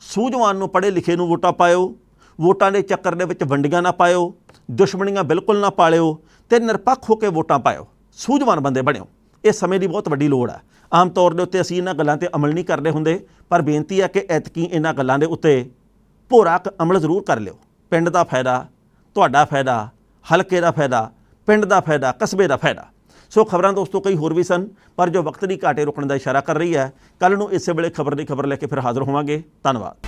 Speaker 1: ਸੂਝਵਾਨ ਨੂੰ ਪੜ੍ਹੇ ਲਿਖੇ ਨੂੰ ਵੋਟਾਂ ਪਾਇਓ, ਵੋਟਾਂ ਦੇ ਚੱਕਰ ਦੇ ਵਿੱਚ ਵੰਡੀਆਂ ਨਾ ਪਾਇਓ, ਦੁਸ਼ਮਣੀਆਂ ਬਿਲਕੁਲ ਨਾ ਪਾਲਿਓ ਤੇ ਨਿਰਪੱਖ ਹੋ ਕੇ ਵੋਟਾਂ ਪਾਇਓ, ਸੂਝਵਾਨ ਬੰਦੇ ਬਣਿਓ। ਇਹ ਸਮੇਂ ਦੀ ਬਹੁਤ ਵੱਡੀ ਲੋੜ ਹੈ। ਆਮ ਤੌਰ ਦੇ ਉੱਤੇ ਅਸੀਂ ਇਹਨਾਂ ਗੱਲਾਂ ਤੇ ਅਮਲ ਨਹੀਂ ਕਰਦੇ ਹੁੰਦੇ, ਪਰ ਬੇਨਤੀ ਹੈ ਕਿ ਐਤਕੀ ਇਹਨਾਂ ਗੱਲਾਂ ਦੇ ਉੱਤੇ ਭੋਰਾ ਅਮਲ ਜ਼ਰੂਰ ਕਰ ਲਿਓ। ਪਿੰਡ ਦਾ ਫਾਇਦਾ, ਤੁਹਾਡਾ ਫਾਇਦਾ, ਹਲਕੇ ਦਾ ਫਾਇਦਾ, ਪਿੰਡ ਦਾ ਫਾਇਦਾ, ਕਸਬੇ ਦਾ ਫਾਇਦਾ। ਸੋ ਖਬਰਾਂ ਦੋਸਤੋ ਕਈ ਹੋਰ ਵੀ ਸਨ, ਪਰ ਜੋ ਵਕਤ ਦੀ ਘਾਟੇ ਰੁਕਣ ਦਾ ਇਸ਼ਾਰਾ ਕਰ ਰਹੀ ਹੈ। ਕੱਲ੍ਹ ਨੂੰ ਇਸੇ ਵੇਲੇ ਖਬਰ ਦੀ ਖਬਰ ਲੈ ਕੇ ਫਿਰ ਹਾਜ਼ਰ ਹੋਵਾਂਗੇ। ਧੰਨਵਾਦ।